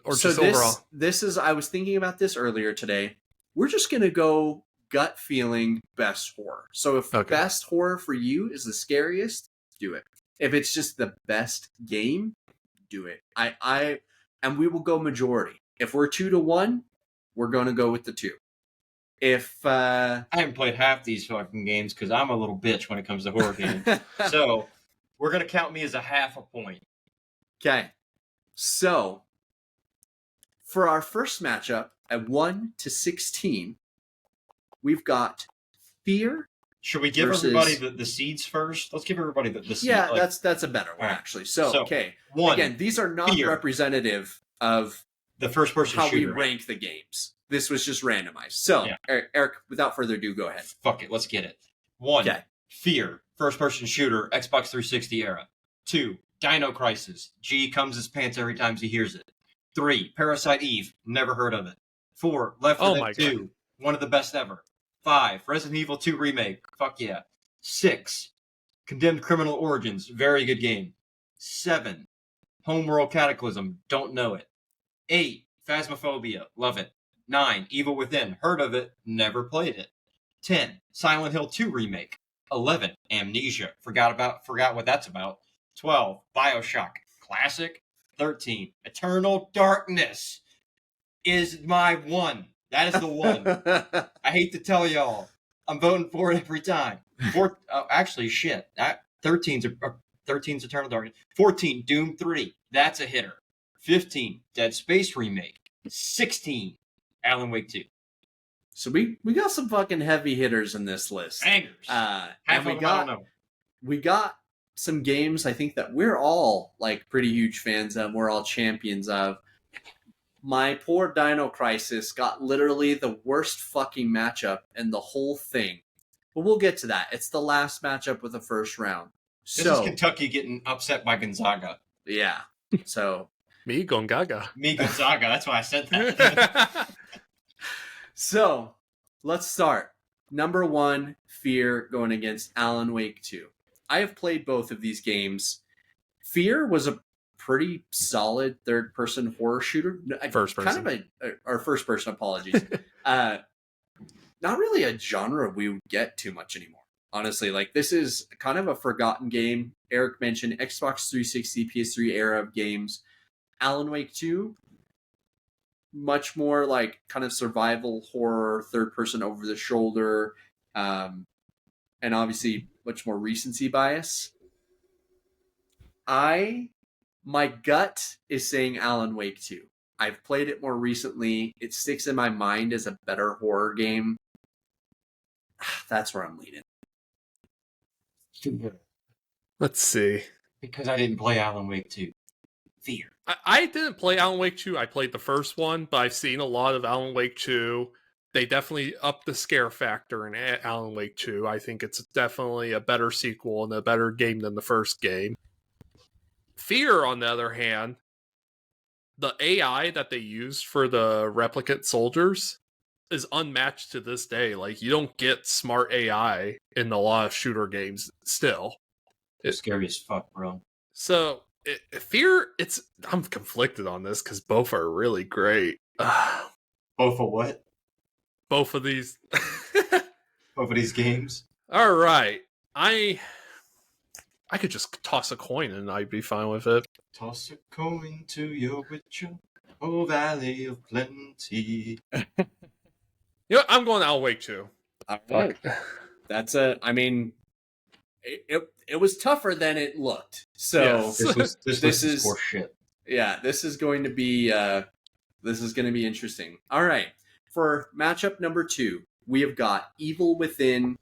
or just overall? This is. I was thinking about this earlier today. We're just going to go gut feeling best horror. So if best horror for you is the scariest, do it. If it's just the best game, do it. And we will go majority. If we're 2-1, we're going to go with the 2. If I haven't played half these fucking games because I'm a little bitch when it comes to horror games, so we're going to count me as a half a point. Okay. So for our first matchup at 1-16, we've got Fear. Should we give everybody the seeds first? Let's give everybody the seeds. Yeah, that's a better one, actually. So okay. 1. Again, these are not representative of the first person how shooter. we rank the games. This was just randomized. So, yeah. Eric, without further ado, go ahead. Fuck it, let's get it. 1. Okay. Fear, first person shooter, Xbox 360 era. 2. Dino Crisis. G comes his pants every time he hears it. 3. Parasite Eve. Never heard of it. 4. Left 4 Dead 2. God. One of the best ever. 5. Resident Evil 2 Remake. Fuck yeah. 6. Condemned Criminal Origins. Very good game. 7. Homeworld Cataclysm. Don't know it. 8. Phasmophobia. Love it. 9. Evil Within. Heard of it. Never played it. 10. Silent Hill 2 Remake. 11. Amnesia. Forgot what that's about. 12. BioShock. Classic. 13. Eternal Darkness is my one. That is the one. I hate to tell y'all. I'm voting for it every time. 13's Eternal Darkness. 14, Doom 3. That's a hitter. 15, Dead Space Remake. 16, Alan Wake 2. So we got some fucking heavy hitters in this list. Bangers. And we got some games I think that we're all like pretty huge fans of. We're all champions of. My poor Dino Crisis got literally the worst fucking matchup in the whole thing. But we'll get to that. It's the last matchup with the first round. This is Kentucky getting upset by Gonzaga. Yeah. So Me Gonzaga. That's why I said that. So let's start. Number 1, Fear going against Alan Wake 2. I have played both of these games. Fear was a pretty solid third-person horror shooter. First person. Kind of or first person, apologies. Not really a genre we would get too much anymore. Honestly, like this is kind of a forgotten game. Eric mentioned Xbox 360, PS3 era of games. Alan Wake 2, much more like kind of survival horror, third person over the shoulder, and obviously much more recency bias. My gut is saying Alan Wake 2. I've played it more recently. It sticks in my mind as a better horror game. That's where I'm leaning. Let's see. Because I didn't play Alan Wake 2. Fear. I didn't play Alan Wake 2. I played the first one, but I've seen a lot of Alan Wake 2. they definitely upped the scare factor in Alan Wake 2. I think it's definitely a better sequel and a better game than the first game. Fear, on the other hand, the AI that they used for the replicant soldiers is unmatched to this day. Like, you don't get smart AI in a lot of shooter games still. It's scary as fuck, bro. So, Fear, I'm conflicted on this because both are really great. Both of what? Both of these. Both of these games? All right. I could just toss a coin and I'd be fine with it. Toss a coin to your witcher, oh valley of plenty. You know, I'm going Alan Wake 2. All right. That's I mean, it was tougher than it looked. So Yes. This is horse shit. Yeah, this is going to be interesting. All right. For matchup number 2, we have got Evil Within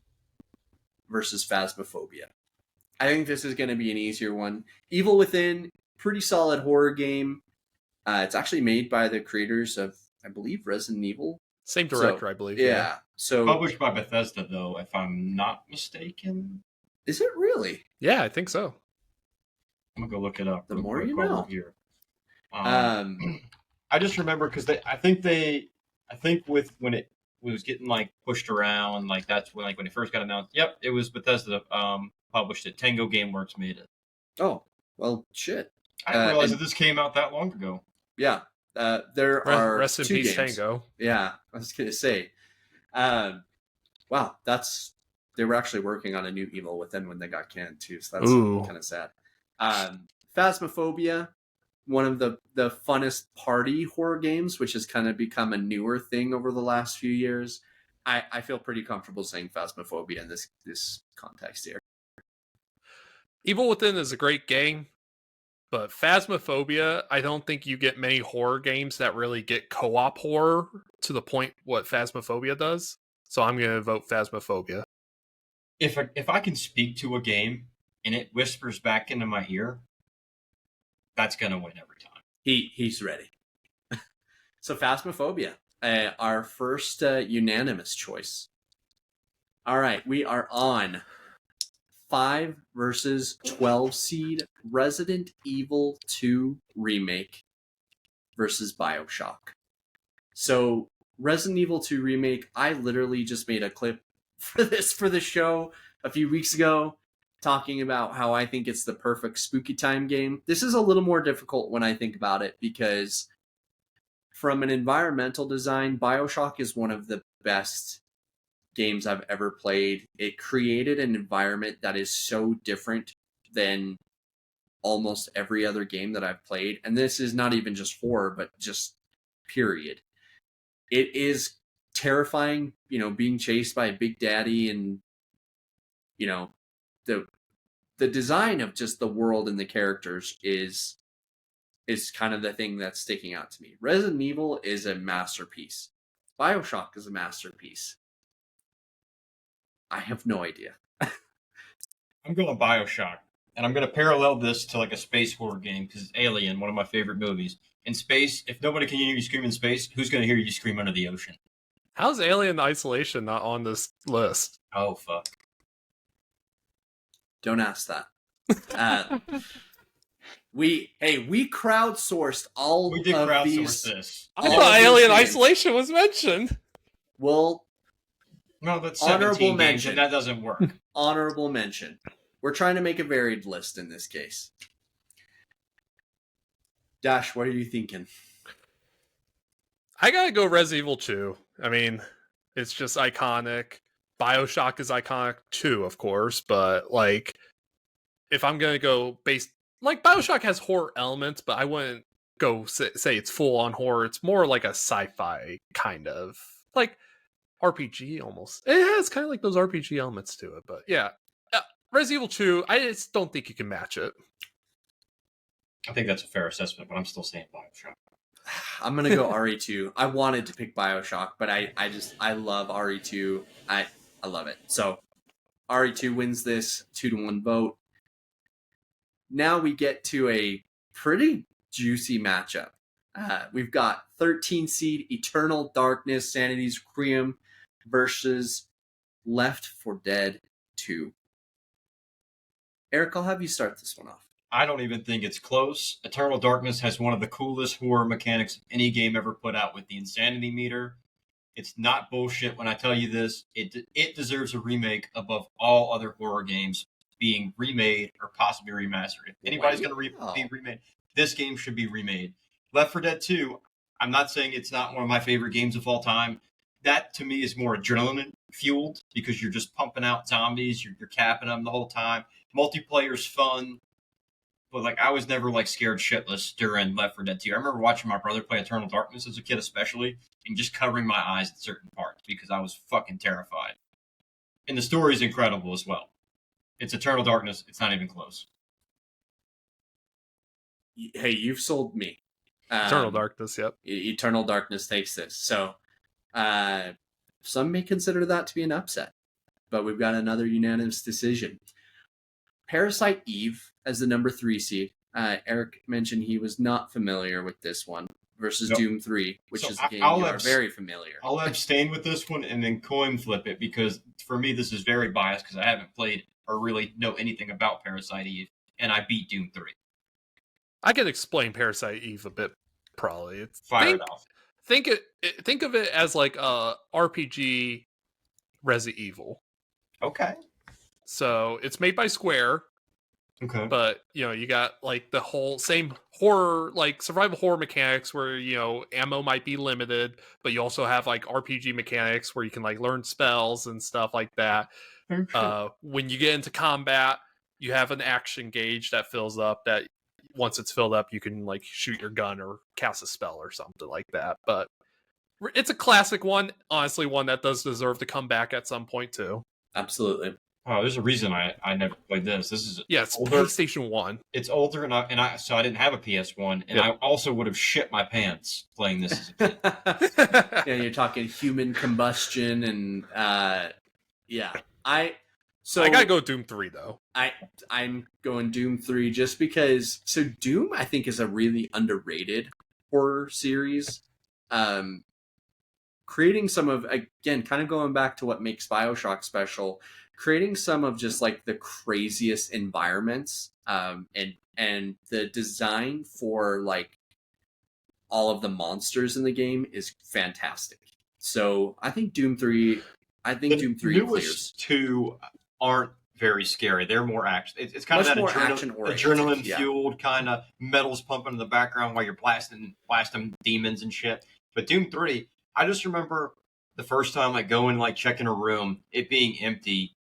versus Phasmophobia. I think this is going to be an easier one. Evil Within, pretty solid horror game. It's actually made by the creators of, I believe, Resident Evil. Same director, I believe. Yeah. So Published by Bethesda, though, if I'm not mistaken. is it really? Yeah, I think so. I'm gonna go look it up. The real more quick you while know. we're here. I I just remember because I think with when it was getting like pushed around, like that's when it first got announced. Yep, it was Bethesda published it. Tango Gameworks made it. Oh, well, shit. I didn't realize that this came out that long ago. Yeah. There are Rest in 2 peace, games. Tango. Yeah, I was going to say. Wow, they were actually working on a new Evil Within when they got canned too, so that's kind of sad. Phasmophobia, one of the funnest party horror games, which has kind of become a newer thing over the last few years. I feel pretty comfortable saying Phasmophobia in this context here. Evil Within is a great game, but Phasmophobia, I don't think you get many horror games that really get co-op horror to the point what Phasmophobia does. So I'm going to vote Phasmophobia. If I can speak to a game and it whispers back into my ear, that's gonna win every time. He's ready. So Phasmophobia, our first unanimous choice. All right, we are on 5 versus 12 seed Resident Evil 2 remake versus BioShock. So Resident Evil 2 remake, I literally just made a clip for the show a few weeks ago talking about how I think it's the perfect spooky time game. This is a little more difficult when I think about it because from an environmental design, BioShock is one of the best games I've ever played. It created an environment that is so different than almost every other game that I've played. And this is not even just horror, but just period. It is terrifying, being chased by Big Daddy and, the design of just the world and the characters is kind of the thing that's sticking out to me. Resident Evil is a masterpiece. BioShock is a masterpiece. I have no idea. I'm going BioShock, and I'm going to parallel this to like a space horror game because it's Alien, one of my favorite movies. In space, if nobody can hear you scream in space, who's going to hear you scream under the ocean? How's Alien Isolation not on this list? Oh, fuck. Don't ask that. We crowdsourced all We did of crowdsource these. this. I thought Alien Isolation was mentioned. Well, No, that's Honorable 17 games, mention. and that doesn't work. honorable mention. We're trying to make a varied list in this case. Dash, what are you thinking? I gotta go Resident Evil 2. I mean, it's just iconic. BioShock is iconic too, of course, but like, if I'm gonna go based, like, BioShock has horror elements, but I wouldn't go say it's full on horror. It's more like a sci-fi kind of, like, RPG almost. It has kind of like those RPG elements to it, but yeah. Resident Evil 2, I just don't think you can match it. I think that's a fair assessment, but I'm still saying BioShock. I'm gonna go RE2. I wanted to pick BioShock, but I love RE2. I love it. So RE2 wins this 2-1 vote. Now we get to a pretty juicy matchup. We've got 13 seed Eternal Darkness, Sanity's Requiem versus Left 4 Dead 2. Eric, I'll have you start this one off. I don't even think it's close. Eternal Darkness has one of the coolest horror mechanics any game ever put out with the insanity meter. It's not bullshit when I tell you this. It deserves a remake above all other horror games being remade or possibly remastered. If anybody's going to be remade, this game should be remade. Left 4 Dead 2, I'm not saying it's not one of my favorite games of all time. That, to me, is more adrenaline fueled because you're just pumping out zombies. You're capping them the whole time. Multiplayer's fun. But, like, I was never, like, scared shitless during Left 4 Dead 2. I remember watching my brother play Eternal Darkness as a kid especially and just covering my eyes at certain parts because I was fucking terrified. And the story is incredible as well. It's Eternal Darkness. It's not even close. Hey, you've sold me. Eternal Darkness, yep. Eternal Darkness takes this. So, some may consider that to be an upset. But we've got another unanimous decision. Parasite Eve as the number 3 seed. Eric mentioned he was not familiar with this one versus Doom 3, which is a game you are very familiar. I'll abstain with this one and then coin flip it because for me this is very biased because I haven't played or really know anything about Parasite Eve, and I beat Doom 3. I can explain Parasite Eve a bit, probably. Fire it off. Think of it as like a RPG Resident Evil. Okay. So it's made by Square. Okay. But, you got like the whole same horror, like survival horror mechanics where, ammo might be limited, but you also have like RPG mechanics where you can like learn spells and stuff like that. When you get into combat, you have an action gauge that fills up that once it's filled up, you can like shoot your gun or cast a spell or something like that. But it's a classic one. Honestly, one that does deserve to come back at some point too. Absolutely. Oh, there's a reason I never played this. This is it's older. PlayStation 1. It's older, so I didn't have a PS1, and I also would have shit my pants playing this as a kid. Yeah, you're talking human combustion and I gotta go Doom 3 though. I'm going Doom 3 just because. So Doom, I think, is a really underrated horror series. Creating some of, again, kind of going back to what makes BioShock special. Creating some of just like the craziest environments, and the design for like all of the monsters in the game is fantastic. So I think Doom 3. Doom 3 clears. 2 aren't very scary. They're more action. It's kind much of that adrenaline fueled kind of metals pumping in the background while you're blasting demons and shit. But Doom 3, I just remember the first time like going like checking a room, it being empty.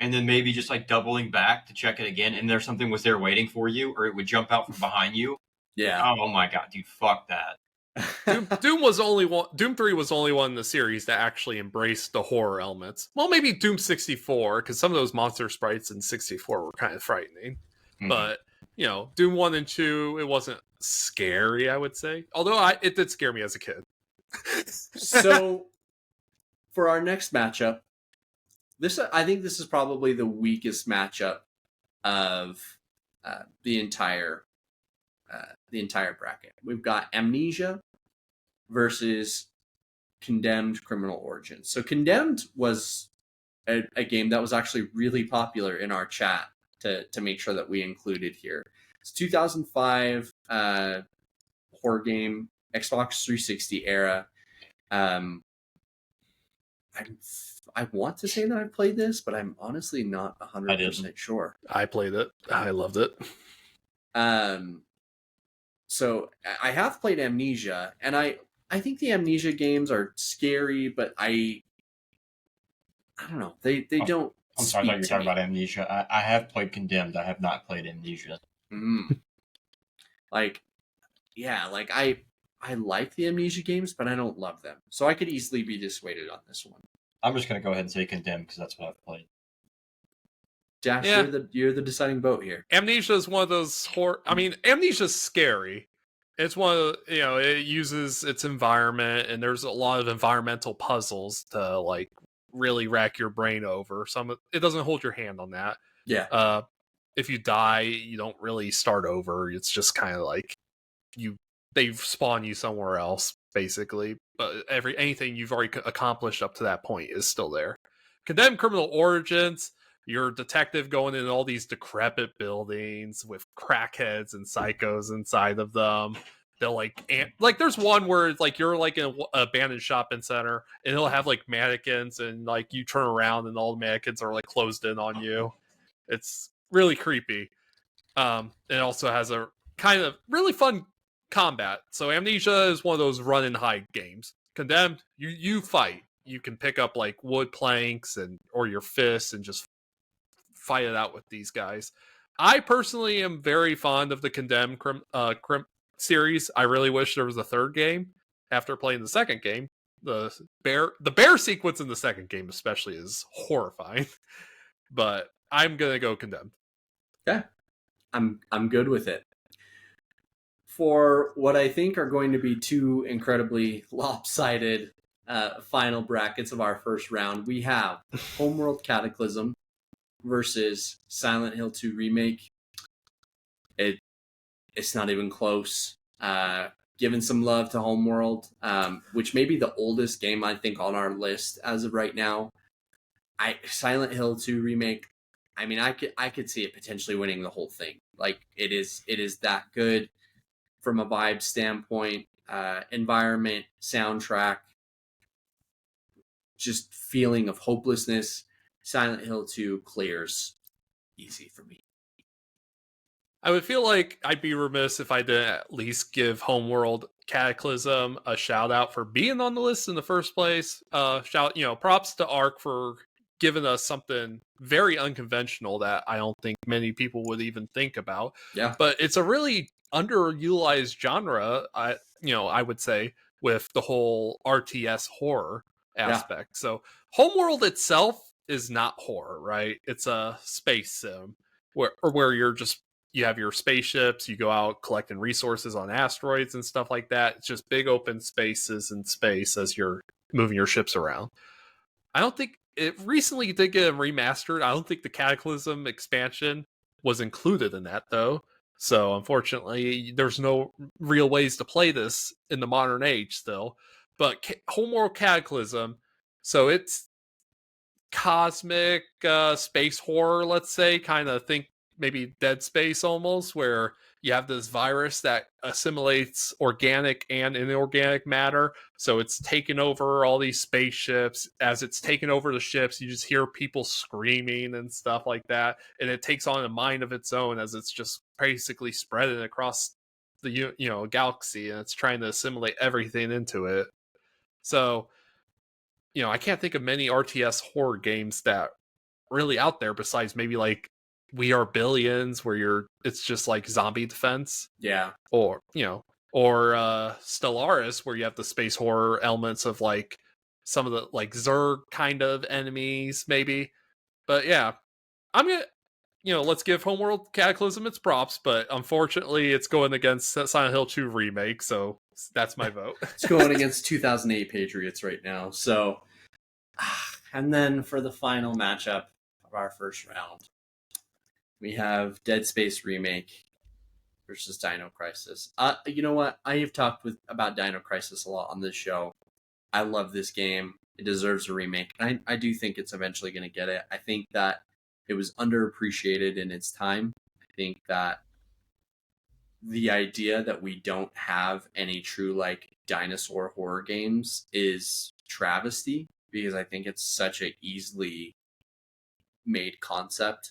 And then maybe just like doubling back to check it again, and there's something was there waiting for you, or it would jump out from behind you. Yeah. Oh my god, dude, fuck that. Doom 3 was only one in the series that actually embraced the horror elements. Well, maybe Doom 64, because some of those monster sprites in 64 were kind of frightening. Mm-hmm. But Doom 1 and 2, it wasn't scary, I would say. Although it did scare me as a kid. So, for our next matchup. I think this is probably the weakest matchup of the entire bracket. We've got Amnesia versus Condemned: Criminal Origins. So Condemned was a game that was actually really popular in our chat to make sure that we included here. It's 2005 horror game, Xbox 360 era. I want to say that I played this, but I'm honestly not 100% sure. I played it. I loved it. So I have played Amnesia, and I think the Amnesia games are scary, but I don't know. They don't. I'm sorry, I thought you were talking about Amnesia. I have played Condemned. I have not played Amnesia. I like the Amnesia games, but I don't love them. So I could easily be dissuaded on this one. I'm just going to go ahead and say Condemned because that's what I've played. Josh, you're the deciding vote here. Amnesia is one of those horror. I mean, Amnesia's scary. It's one of it uses its environment, and there's a lot of environmental puzzles to like really rack your brain over. It doesn't hold your hand on that. Yeah. If you die, you don't really start over. It's just kind of like you they spawn you somewhere else, basically. But anything you've already accomplished up to that point is still there. Condemned Criminal Origins, you're a detective going in all these decrepit buildings with crackheads and psychos inside of them. They'll like there's one where like you're like in an abandoned shopping center and it'll have like mannequins and like you turn around and all the mannequins are like closed in on you. It's really creepy. It also has a kind of really fun combat. So Amnesia is one of those run and hide games. Condemned, you fight. You can pick up like wood planks or your fists and just fight it out with these guys. I personally am very fond of the Condemned series. I really wish there was a third game after playing the second game. The bear sequence in the second game especially is horrifying. But I'm gonna go Condemned. Yeah, I'm good with it. For what I think are going to be two incredibly lopsided final brackets of our first round, we have Homeworld Cataclysm versus Silent Hill 2 Remake. It's not even close. Giving some love to Homeworld, which may be the oldest game I think on our list as of right now. Silent Hill 2 Remake, I mean, I could see it potentially winning the whole thing. Like it is that good from a vibe standpoint, environment, soundtrack, just feeling of hopelessness. Silent Hill 2 clears easy for me. I would feel like I'd be remiss if I didn't at least give Homeworld Cataclysm a shout out for being on the list in the first place. Props to Ark for giving us something very unconventional that I don't think many people would even think about. Yeah. But it's a really underutilized genre, I would say, with the whole RTS horror aspect. Yeah. So Homeworld itself is not horror, right? It's a space sim where you have your spaceships, you go out collecting resources on asteroids and stuff like that. It's just big open spaces in space as you're moving your ships around. I don't think it recently did get remastered. I don't think the Cataclysm expansion was included in that, though. So unfortunately, there's no real ways to play this in the modern age still. But Homeworld Cataclysm, so it's cosmic space horror, let's say, kind of think maybe Dead Space almost, where you have this virus that assimilates organic and inorganic matter. So it's taken over all these spaceships. As it's taken over the ships, you just hear people screaming and stuff like that. And it takes on a mind of its own as it's just basically spreading across the galaxy, and it's trying to assimilate everything into it. So, I can't think of many RTS horror games that really out there besides maybe like We Are Billions, where it's just like zombie defense. Yeah. Or Stellaris, where you have the space horror elements of like some of the like Zerg kind of enemies, maybe. But yeah, I'm gonna, let's give Homeworld Cataclysm its props, but unfortunately it's going against Silent Hill 2 Remake, so that's my vote. It's going against 2008 Patriots right now. So, and then for the final matchup of our first round, we have Dead Space Remake versus Dino Crisis. You know what? I have talked about Dino Crisis a lot on this show. I love this game. It deserves a remake. I do think it's eventually going to get it. I think that it was underappreciated in its time. I think that the idea that we don't have any true like dinosaur horror games is travesty, because I think it's such a easily made concept.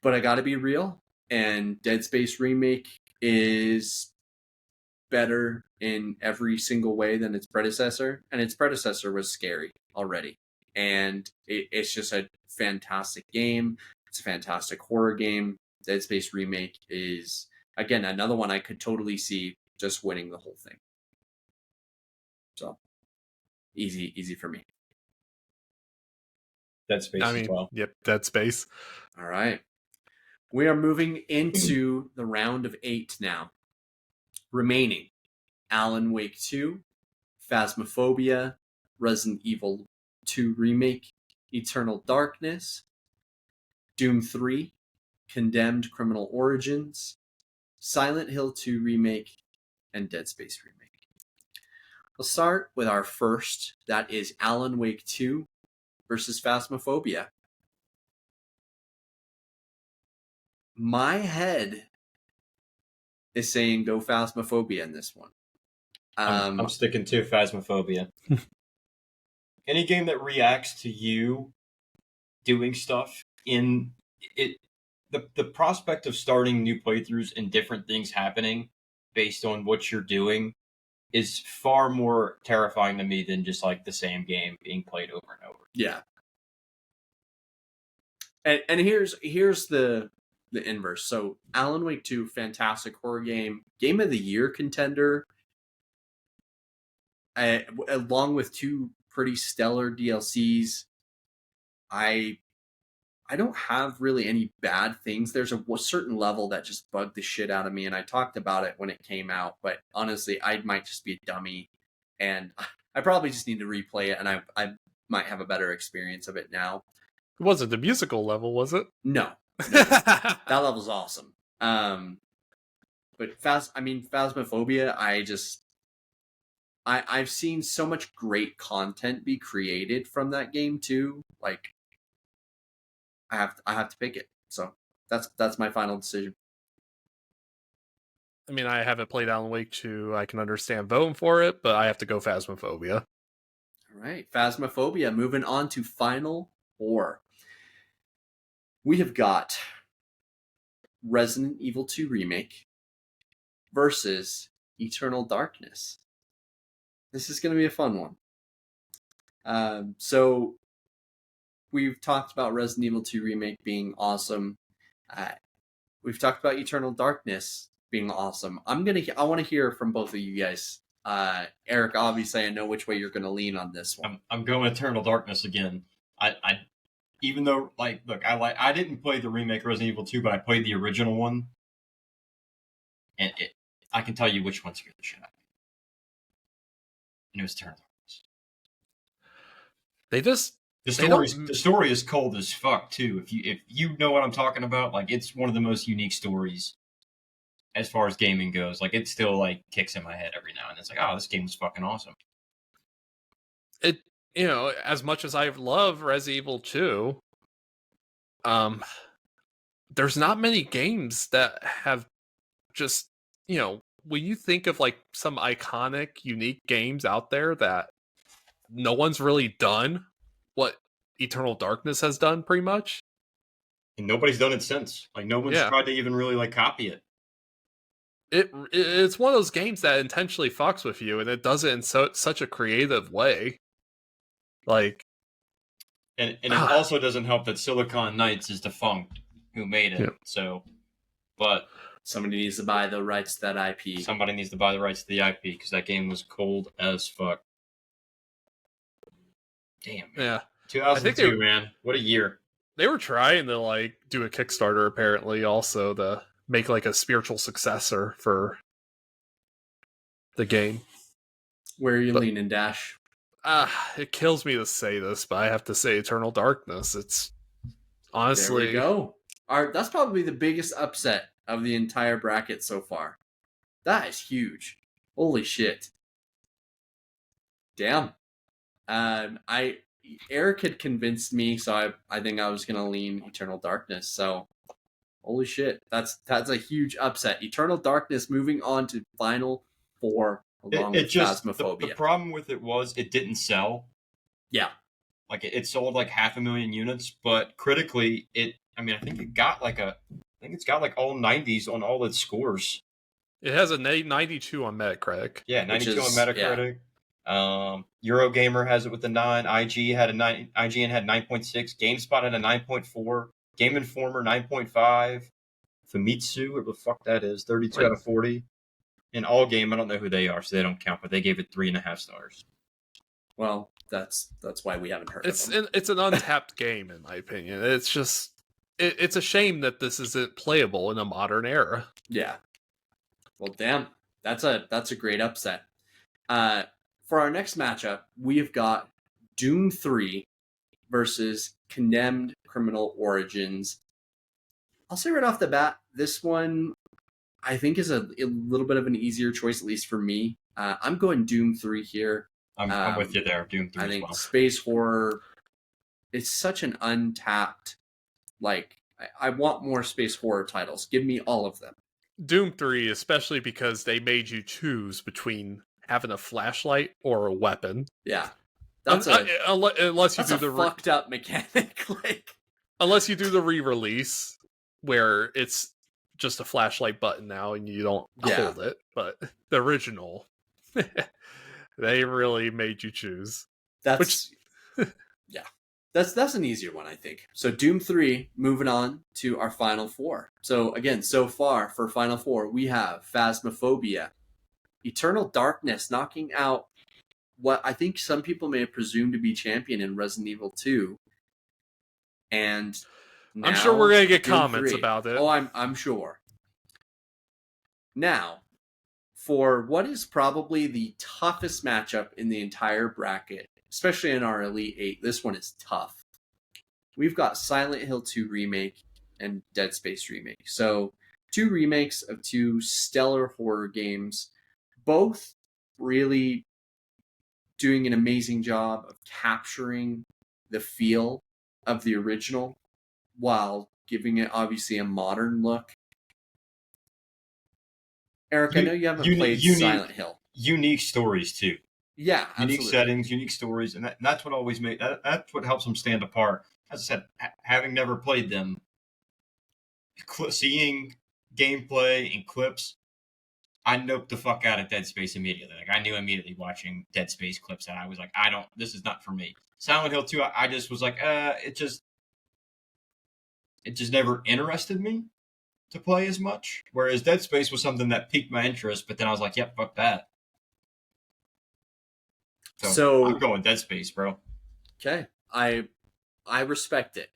But I gotta be real, and Dead Space Remake is better in every single way than its predecessor, and its predecessor was scary already. And it's just a fantastic game. It's a fantastic horror game. Dead Space Remake is, again, another one I could totally see just winning the whole thing. So, easy for me. Dead Space as well. Yep, Dead Space. All right. We are moving into the round of 8 now. Remaining, Alan Wake 2, Phasmophobia, Resident Evil 2 Remake, Eternal Darkness, Doom 3, Condemned Criminal Origins, Silent Hill 2 Remake, and Dead Space Remake. We'll start with our first. That is Alan Wake 2 versus Phasmophobia. My head is saying go Phasmophobia in this one. I'm sticking to Phasmophobia. Any game that reacts to you doing stuff in it, the prospect of starting new playthroughs and different things happening based on what you're doing is far more terrifying to me than just like the same game being played over and over. Yeah. And here's the inverse. So Alan Wake 2, fantastic horror game of the year contender, along with 2 pretty stellar DLCs. I don't have really any bad things. There's a certain level that just bugged the shit out of me, and I talked about it when it came out, but honestly, I might just be a dummy, and I probably just need to replay it, and I might have a better experience of it now. It wasn't the musical level, was it? No. That level's awesome. But Phasmophobia, I've seen so much great content be created from that game too. Like, I have to pick it. So that's my final decision. I mean, I haven't played Alan Wake 2. I can understand voting for it, but I have to go Phasmophobia. All right, Phasmophobia. Moving on to Final 4. We have got Resident Evil 2 Remake versus Eternal Darkness. This is going to be a fun one. So we've talked about Resident Evil 2 Remake being awesome. We've talked about Eternal Darkness being awesome. I want to hear from both of you guys. Eric, obviously, I know which way you're going to lean on this one. I'm going Eternal Darkness again. I even though I didn't play the remake Resident Evil 2, but I played the original one, and I can tell you which one scared the shit out of me. And it was Eternal Darkness. The story is cold as fuck too. If you know what I'm talking about, like, it's one of the most unique stories as far as gaming goes. Like, it still like kicks in my head every now and then. It's like, oh, this game was fucking awesome. It, as much as I love Resident Evil 2, there's not many games that have just, when you think of like some iconic, unique games out there that no one's really done what Eternal Darkness has done, pretty much. And nobody's done it since. Like, no one's tried to even really like copy it. It's one of those games that intentionally fucks with you, and it does it in such a creative way. Like, and it also doesn't help that Silicon Knights is defunct, who made it. Yeah. So, but somebody needs to buy the rights to that IP. Somebody needs to buy the rights to the IP, because that game was cold as fuck. Damn. Man. Yeah. 2002, man. What a year. They were trying to like do a Kickstarter, apparently, also to make like a spiritual successor for the game. Where are you leaning, Dash? It kills me to say this, but I have to say Eternal Darkness. It's honestly... There we go. That's probably the biggest upset of the entire bracket so far. That is huge. Holy shit. Damn. Eric had convinced me, so I think I was gonna lean Eternal Darkness. So, holy shit, that's a huge upset. Eternal Darkness moving on to Final 4 along with Phasmophobia. The problem with it was it didn't sell. Yeah, like it sold like 500,000 units, but critically, I think it's got like all 90s on all its scores. It has a 92 on Metacritic. Yeah, 92 on Metacritic. Yeah. Eurogamer has it with a 9. IGN had 9.6. GameSpot had a 9.4. Game Informer 9.5. Famitsu, what the fuck that is, 32 out of 40. And All Game, I don't know who they are, so they don't count, but they gave it 3.5 stars. Well, that's why we haven't heard of them. It's an untapped game, in my opinion. It's just it's a shame that this isn't playable in a modern era. Yeah. Well, damn, that's a great upset. For our next matchup, we have got Doom 3 versus Condemned Criminal Origins. I'll say right off the bat, this one, I think is a little bit of an easier choice, at least for me. I'm going Doom 3 here. I'm with you there. Doom 3 I as think well. space horror, it's such an untapped, like, I want more space horror titles. Give me all of them. Doom 3, especially because they made you choose between having a flashlight or a weapon. Yeah. Unless you That's do a the fucked up mechanic. Like, unless you do the re-release where it's just a flashlight button now and you don't hold it. But the original, they really made you choose. that's yeah. That's an easier one, I think. So Doom 3, moving on to our final four. So again, so far for final four, we have Phasmophobia, Eternal Darkness, knocking out what I think some people may have presumed to be champion in Resident Evil 2. And now I'm sure we're gonna get Doom comments 3. about it. Oh, I'm sure. Now, for what is probably the toughest matchup in the entire bracket, especially in our Elite 8, this one is tough. We've got Silent Hill 2 Remake and Dead Space Remake. So, two remakes of two stellar horror games, both really doing an amazing job of capturing the feel of the original while giving it obviously a modern look. Eric, I know you haven't played Silent Hill. Unique stories too. Yeah, absolutely. Unique settings, unique stories, and that's what always that's what helps them stand apart. As I said, having never played them, seeing gameplay and clips, I noped the fuck out of Dead Space immediately. Like I knew immediately watching Dead Space clips that I was like, this is not for me. Silent Hill 2, I just was like, it just never interested me to play as much. Whereas Dead Space was something that piqued my interest, but then I was like, yep, fuck that. So I'm going Dead Space, bro. Okay. I respect it.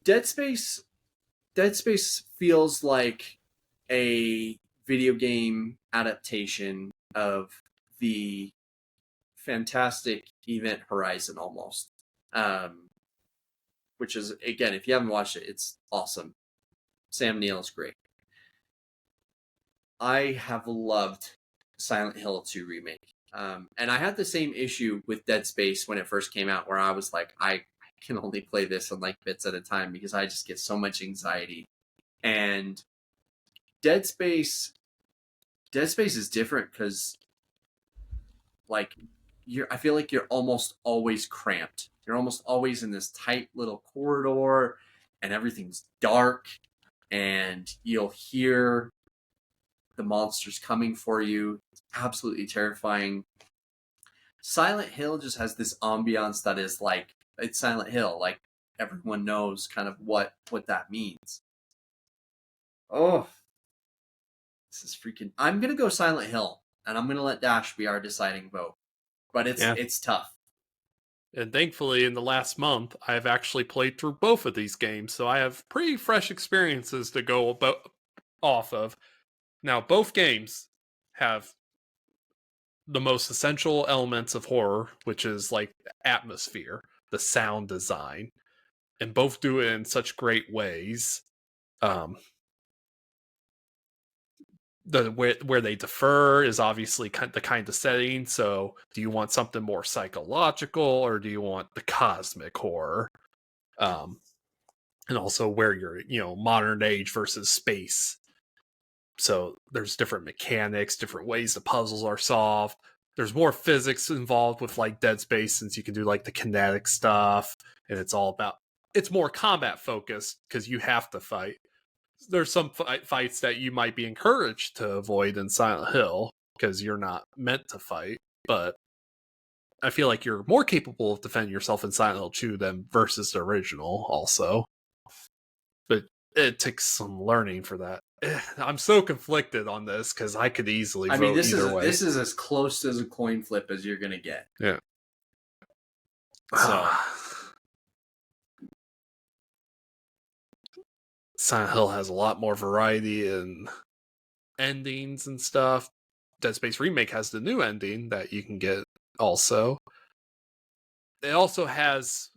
Dead Space feels like a video game adaptation of the fantastic Event Horizon almost. Which is, again, if you haven't watched it, it's awesome. Sam Neill is great. I have loved Silent Hill 2 Remake. And I had the same issue with Dead Space when it first came out, where I was like, I can only play this in like bits at a time because I just get so much anxiety. And Dead Space is different because, like, I feel like you're almost always cramped. You're almost always in this tight little corridor, and everything's dark, and you'll hear the monsters coming for you. It's absolutely terrifying. Silent Hill just has this ambiance that is like, it's Silent Hill. Like, everyone knows kind of what that means. Oh, this is freaking... I'm going to go Silent Hill, and I'm going to let Dash be our deciding vote. But it's tough. And thankfully, in the last month, I've actually played through both of these games, so I have pretty fresh experiences to go off of. Now, both games have the most essential elements of horror, which is like the atmosphere, the sound design, and both do it in such great ways. Where they differ is obviously the kind of setting. So, do you want something more psychological, or do you want the cosmic horror? And also where you're, modern age versus space. So there's different mechanics, different ways the puzzles are solved. There's more physics involved with like Dead Space, since you can do like the kinetic stuff, and it's more combat focused because you have to fight. There's some fights that you might be encouraged to avoid in Silent Hill because you're not meant to fight, but I feel like you're more capable of defending yourself in Silent Hill 2 than versus the original also. But it takes some learning for that. I'm so conflicted on this because I could easily vote either way. This is as close as a coin flip as you're going to get. Yeah. So... Silent Hill has a lot more variety in endings and stuff. Dead Space Remake has the new ending that you can get also. It also has...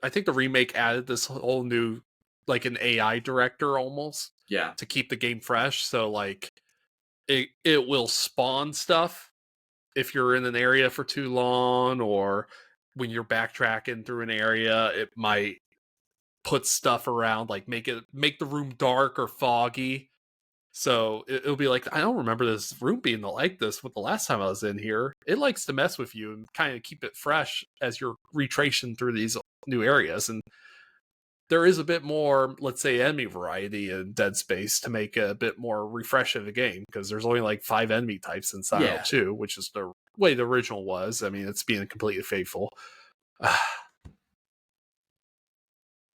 I think the remake added this whole new like an AI director almost Yeah. to keep the game fresh. So like it will spawn stuff if you're in an area for too long, or when you're backtracking through an area, it might put stuff around, like make the room dark or foggy. So it'll be like, I don't remember this room being like this with the last time I was in here. It likes to mess with you and kind of keep it fresh as you're retracing through these new areas. And there is a bit more, let's say, enemy variety in Dead Space to make it a bit more refreshing of the game, because there's only like 5 enemy types in Silent 2, which is the way the original was. I mean, it's being completely faithful.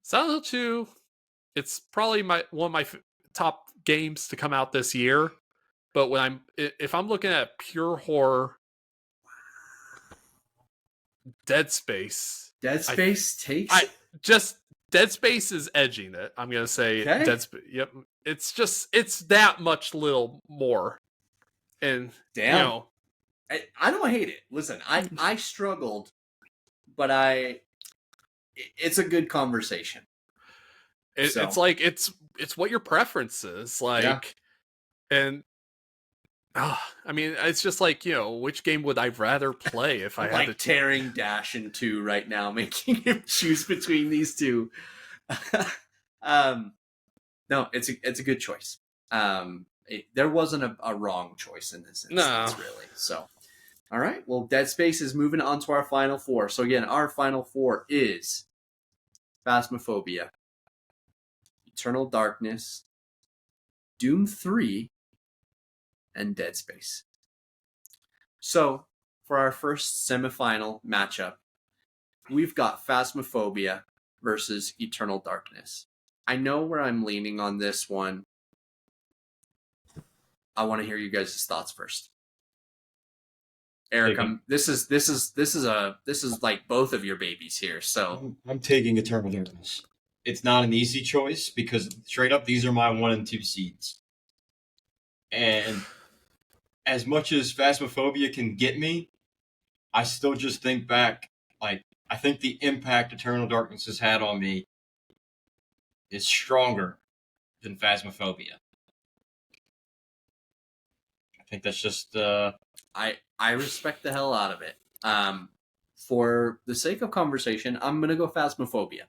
Silent 2, it's probably one of my top games to come out this year. But if I'm looking at pure horror, Dead Space takes just Dead Space is edging it. I'm gonna say Dead Space. Yep, it's that much little more. And damn, I don't hate it. Listen, I struggled, but it's a good conversation. It's like it's what your preference is like, and I mean, it's just like, which game would I rather play if I had to tearing Dash in two right now, making him choose between these two. No, it's a good choice. There wasn't a wrong choice in this instance, really. So, all right. Well, Dead Space is moving on to our final four. So again, our final four is Phasmophobia, Eternal Darkness, Doom 3, and Dead Space. So, for our first semifinal matchup, we've got Phasmophobia versus Eternal Darkness. I know where I'm leaning on this one. I want to hear you guys' thoughts first. Eric, this is like both of your babies here. So I'm taking Eternal Darkness. It's not an easy choice because straight up these are my 1 and 2 seeds. And as much as Phasmophobia can get me, I still just think back, like, I think the impact Eternal Darkness has had on me is stronger than Phasmophobia. I think that's just... I respect the hell out of it. For the sake of conversation, I'm going to go Phasmophobia.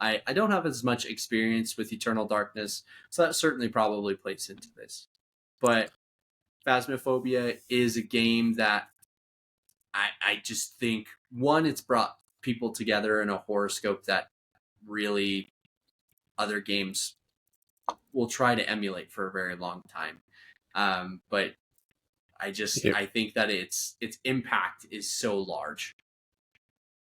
I don't have as much experience with Eternal Darkness, so that certainly probably plays into this. But Phasmophobia is a game that I just think, one, it's brought people together in a horoscope that really other games will try to emulate for a very long time. But I think that its impact is so large.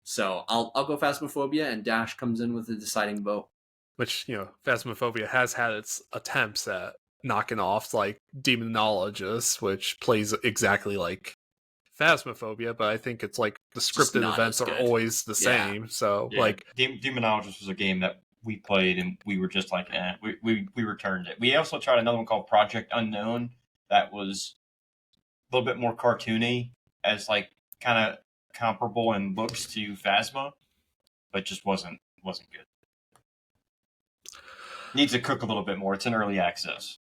So I'll go Phasmophobia, and Dash comes in with a deciding vote. Which, Phasmophobia has had its attempts at knocking off like Demonologist, which plays exactly like Phasmophobia, but I think it's like the scripted events are always the same. So like Demonologist was a game that we played and we were just like, we returned it. We also tried another one called Project Unknown that was a little bit more cartoony, as like kind of comparable in looks to Phasma, but just wasn't good. Needs to cook a little bit more. It's in early access.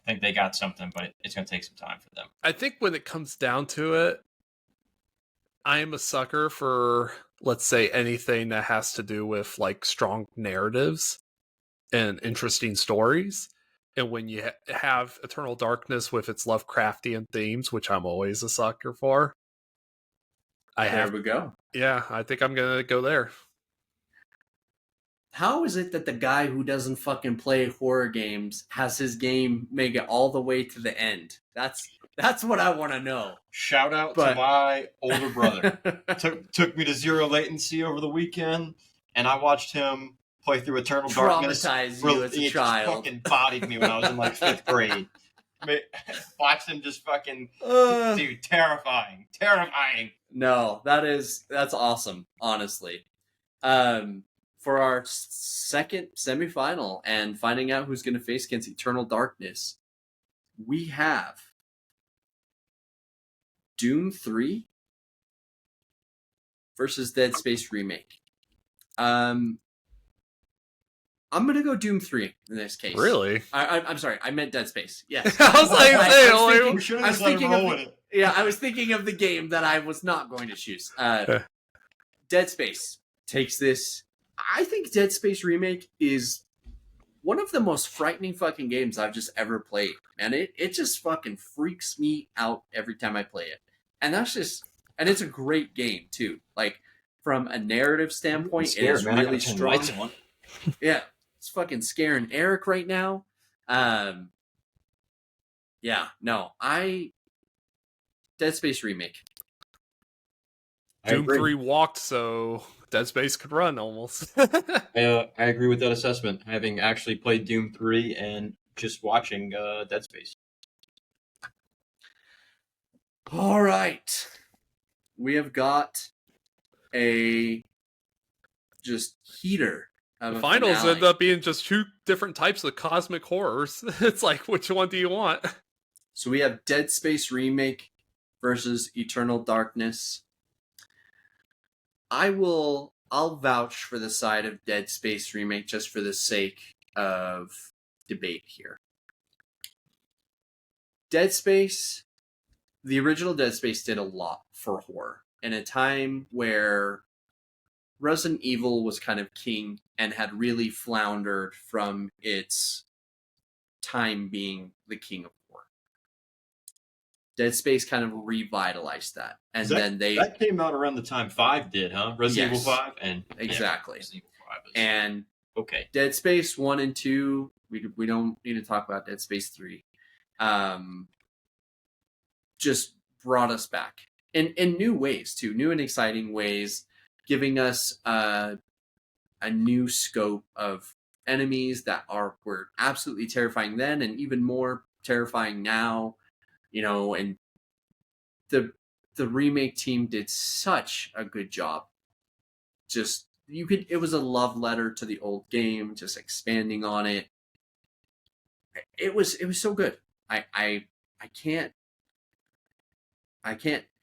I think they got something, but it's going to take some time for them. I think when it comes down to it, I am a sucker for, let's say, anything that has to do with like strong narratives and interesting stories. And when you have Eternal Darkness with its Lovecraftian themes, which I'm always a sucker for, there we go. Yeah, I think I'm going to go there. How is it that the guy who doesn't fucking play horror games has his game make it all the way to the end? That's what I want to know. Shout out to my older brother. took me to Zero Latency over the weekend, and I watched him play through Eternal Darkness. Traumatize you as a child. Fucking bodied me when I was in like 5th grade. Watched him just fucking, dude, terrifying. No, that's awesome, honestly. For our second semifinal and finding out who's going to face against Eternal Darkness, we have Doom 3 versus Dead Space Remake. I'm gonna go Doom 3 in this case. Really? I'm sorry, I meant Dead Space. Yes. I was like, We should have I just was let him thinking roll of with it. Yeah, I was thinking of the game that I was not going to choose. Dead Space takes this. I think Dead Space Remake is one of the most frightening fucking games I've just ever played. And it just fucking freaks me out every time I play it. And and it's a great game too. Like, from a narrative standpoint, it is really strong. Yeah, it's fucking scaring Eric right now. Yeah, no, Dead Space Remake. Doom 3 walked, so Dead Space could run almost. I agree with that assessment, having actually played Doom 3 and just watching Dead Space. All right. We have got a just heater of The a finals finale. end up being just 2 different types of cosmic horrors. It's like, which one do you want? So we have Dead Space Remake versus Eternal Darkness. I'll vouch for the side of Dead Space Remake just for the sake of debate here. Dead Space, the original Dead Space did a lot for horror in a time where Resident Evil was kind of king and had really floundered from its time being the king of horror. Dead Space kind of revitalized that. And then that came out around the time 5 did, huh? Resident Evil 5? And exactly. Yeah, Resident Evil 5 is, and okay. Dead Space 1 and 2, we don't need to talk about Dead Space 3. Just brought us back in new ways too, new and exciting ways, giving us a new scope of enemies that were absolutely terrifying then and even more terrifying now, and the remake team did such a good job. Just it was a love letter to the old game, just expanding on it. It was so good. I can't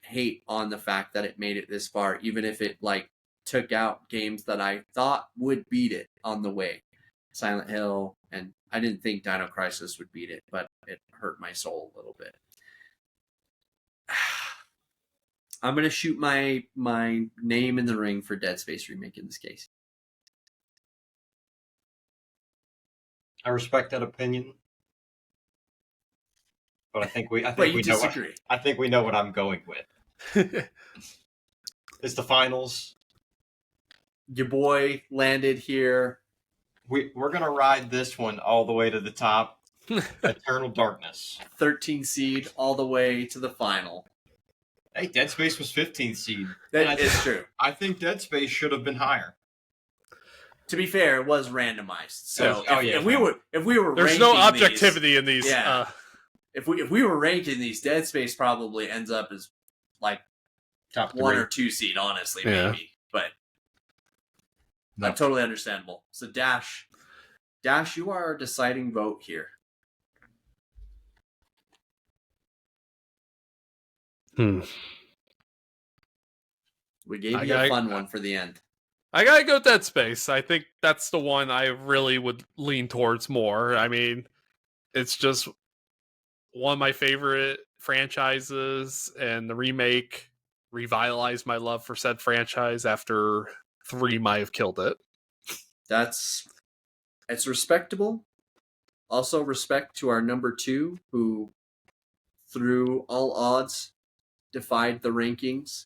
hate on the fact that it made it this far, even if it took out games that I thought would beat it on the way. Silent Hill, and I didn't think Dino Crisis would beat it, but it hurt my soul a little bit. I'm going to shoot my name in the ring for Dead Space Remake in this case. I respect that opinion. But I think we know what I'm going with. It's the finals. Your boy landed here. We're gonna ride this one all the way to the top. Eternal Darkness. 13 seed all the way to the final. Hey, Dead Space was 15th seed. That is true. I think Dead Space should have been higher. To be fair, it was randomized. So if we were there's no objectivity in these. Yeah. If we were ranking these, Dead Space probably ends up as top 1 or 2 seed, honestly, maybe. But totally understandable. So Dash, you are our deciding vote here. We gave you a fun one for the end. I gotta go Dead Space. I think that's the one I really would lean towards more. I mean, it's just one of my favorite franchises, and the remake revitalized my love for said franchise after 3 might have killed it. It's respectable. Also, respect to our number 2, who through all odds defied the rankings,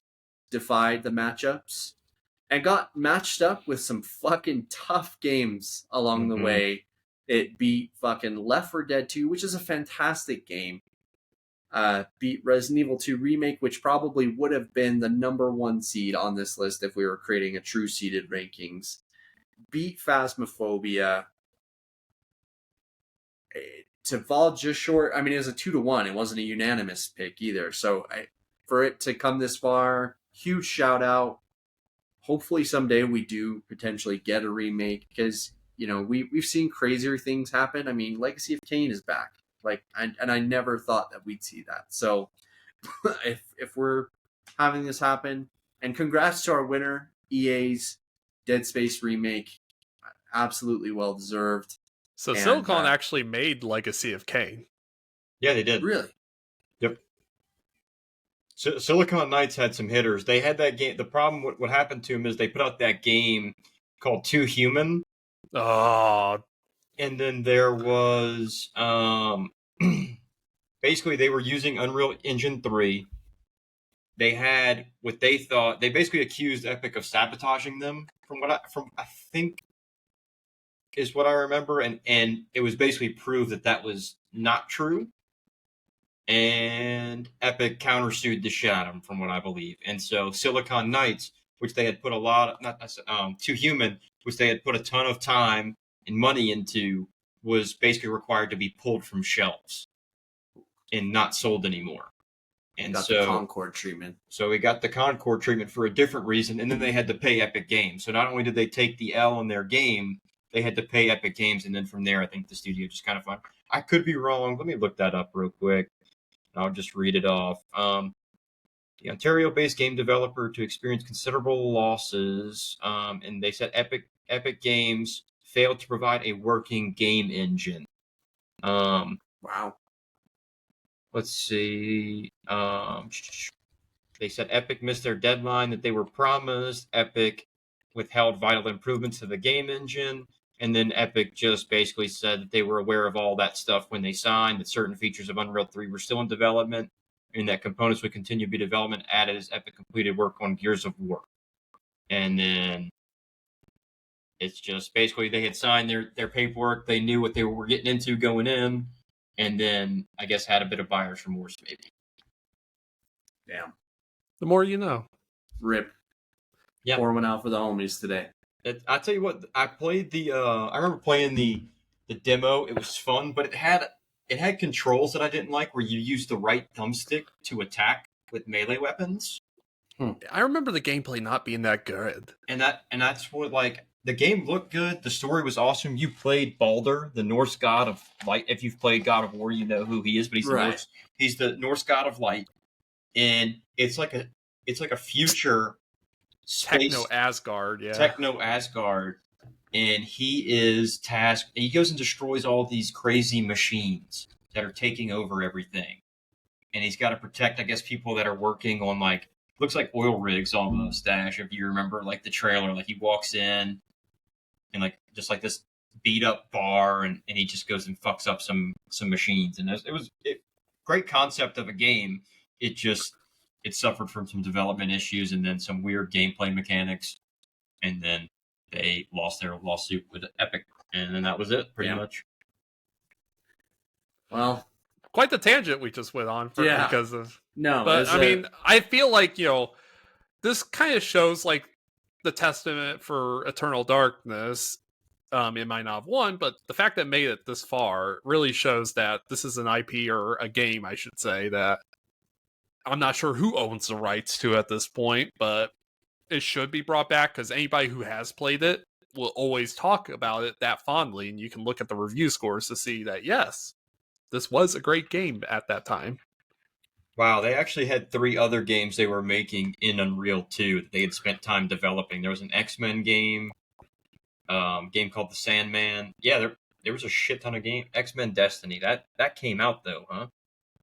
defied the matchups, and got matched up with some fucking tough games along the way. It beat fucking Left 4 Dead 2, which is a fantastic game. Beat Resident Evil 2 Remake, which probably would have been the number 1 seed on this list if we were creating a true seeded rankings. Beat Phasmophobia. To fall just short, I mean, it was a 2-1. It wasn't a unanimous pick either. So for it to come this far, huge shout out. Hopefully someday we do potentially get a remake, because we've seen crazier things happen. I mean, Legacy of Kain is back. And I never thought that we'd see that. So if we're having this happen, and congrats to our winner, EA's Dead Space Remake. absolutely well deserved. So And, Silicon actually made Legacy of Kain. Yeah, they did. Really? Yep. Silicon Knights had some hitters. They had that game. The problem, what happened to them is they put out that game called Too Human. Oh, And then there was basically they were using Unreal Engine 3. They had what they thought, they basically accused Epic of sabotaging them from I think is what I remember, and it was basically proved that was not true. And Epic countersued the shit out of them, from what I believe. And so Silicon Knights, which they had put a lot of, Too Human, which they had put a ton of time and money into, was basically required to be pulled from shelves and not sold anymore. And got so the Concord treatment. So we got the Concord treatment for a different reason, and then they had to pay Epic Games. So not only did they take the L in their game, they had to pay Epic Games, and then from there, I think the studio just kind of fun. I could be wrong. Let me look that up real quick. I'll just read it off. The Ontario-based game developer to experience considerable losses, and they said Epic Games failed to provide a working game engine. Wow. Let's see. They said Epic missed their deadline that they were promised. Epic withheld vital improvements to the game engine. And then Epic just basically said that they were aware of all that stuff when they signed, that certain features of Unreal 3 were still in development, and that components would continue to be development added as Epic completed work on Gears of War. And then it's just basically they had signed their paperwork. They knew what they were getting into going in. And then I guess had a bit of buyer's remorse, maybe. Damn. the more you know. Rip. Yeah. Pour one out for the homies today. I tell you what, I played I remember playing the demo. It was fun, but it had controls that I didn't like, where you use the right thumbstick to attack with melee weapons. I remember the gameplay not being that good. And that's what, like, the game looked good. The story was awesome. You played Baldur, the Norse god of light. If you've played God of War, you know who he is, but he's the Norse god of light. And it's like a future space, Techno Asgard, yeah. Techno Asgard. And he is tasked. He goes and destroys all these crazy machines that are taking over everything. And he's got to protect, I guess, people that are working on, like, looks like oil rigs almost, Dash, if you remember, like, the trailer. Like, he walks in and, like, just like this beat up bar, and he just goes and fucks up some machines. And it was great concept of a game. It suffered from some development issues and then some weird gameplay mechanics. And then they lost their lawsuit with Epic. And then that was it, pretty much. Well, quite the tangent we just went on because of but I mean, I feel like, this kind of shows, like, the testament for Eternal Darkness. It might not have won, but the fact that it made it this far really shows that this is an IP, or a game, I should say, that I'm not sure who owns the rights to at this point, but it should be brought back, because anybody who has played it will always talk about it that fondly, and you can look at the review scores to see that, yes, this was a great game at that time. Wow, they actually had 3 other games they were making in Unreal 2 that they had spent time developing. There was an X-Men game called The Sandman. Yeah, there was a shit ton of game. X-Men Destiny. That came out, though, huh?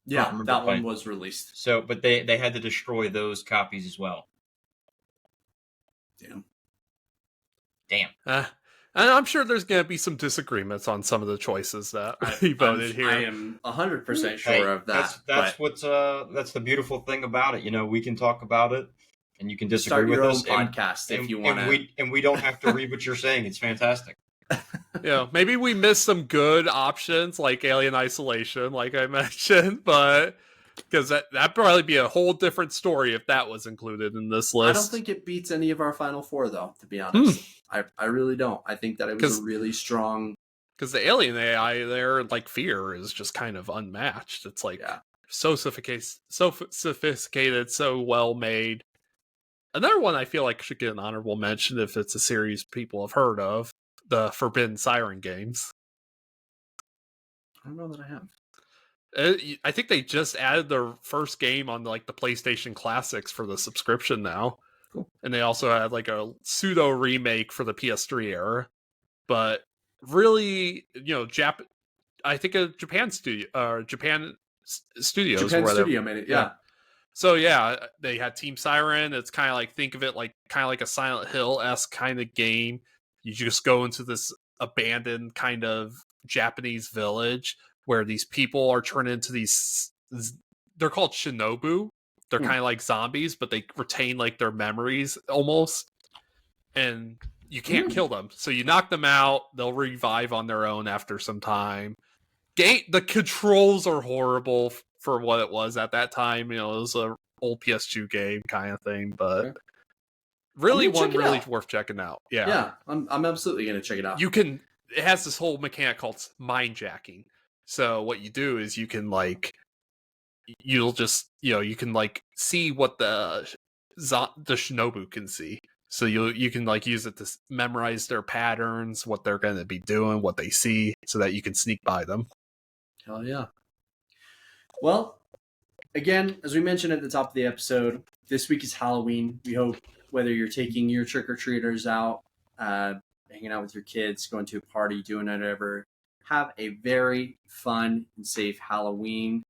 Yeah, that one was released. So, but they had to destroy those copies as well. Damn. And I'm sure there's going to be some disagreements on some of the choices that we voted here. I am 100% sure of that. That's the beautiful thing about it. We can talk about it, and you can disagree with us. Start your own podcast if you want to. And we don't have to read what you're saying. It's fantastic. Maybe we missed some good options like Alien Isolation, like I mentioned, but because that'd probably be a whole different story if that was included in this list. I don't think it beats any of our final 4, though, to be honest. I really don't. I think that it was a really strong... Because the alien AI there, like Fear, is just kind of unmatched. It's like so sophisticated, so well made. Another one I feel like should get an honorable mention if it's a series people have heard of, the Forbidden Siren games. I don't know that I have. I think they just added their first game on, like, the PlayStation Classics for the subscription now. Cool. And they also had, like, a pseudo remake for the PS3 era. but really, I think a Japan studio or Studios Japan where Studio made it. Yeah. So yeah, they had Team Siren. It's kind of like, think of it like kind of like a Silent Hill-esque kind of game. You just go into this abandoned kind of Japanese village where these people are turned into these. They're called shinobu. They're kind of like zombies, but they retain like their memories almost, and you can't kill them. So you knock them out, they'll revive on their own after some time. The controls are horrible for what it was at that time. It was a old PS2 game kind of thing, but really worth checking out. Yeah, I'm absolutely gonna check it out. It has this whole mechanic called mind jacking. So what you do is you can you'll just you can see what the shinobu can see. So you can use it to memorize their patterns, what they're going to be doing, what they see, so that you can sneak by them. Hell yeah. Well, again, as we mentioned at the top of the episode, this week is Halloween. We hope whether you're taking your trick-or-treaters out, hanging out with your kids, going to a party, doing whatever, have a very fun and safe Halloween.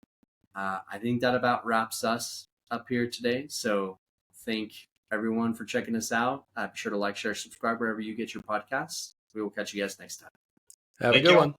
I think that about wraps us up here today. So thank everyone for checking us out. Be sure to like, share, subscribe wherever you get your podcasts. We will catch you guys next time. Have a good one.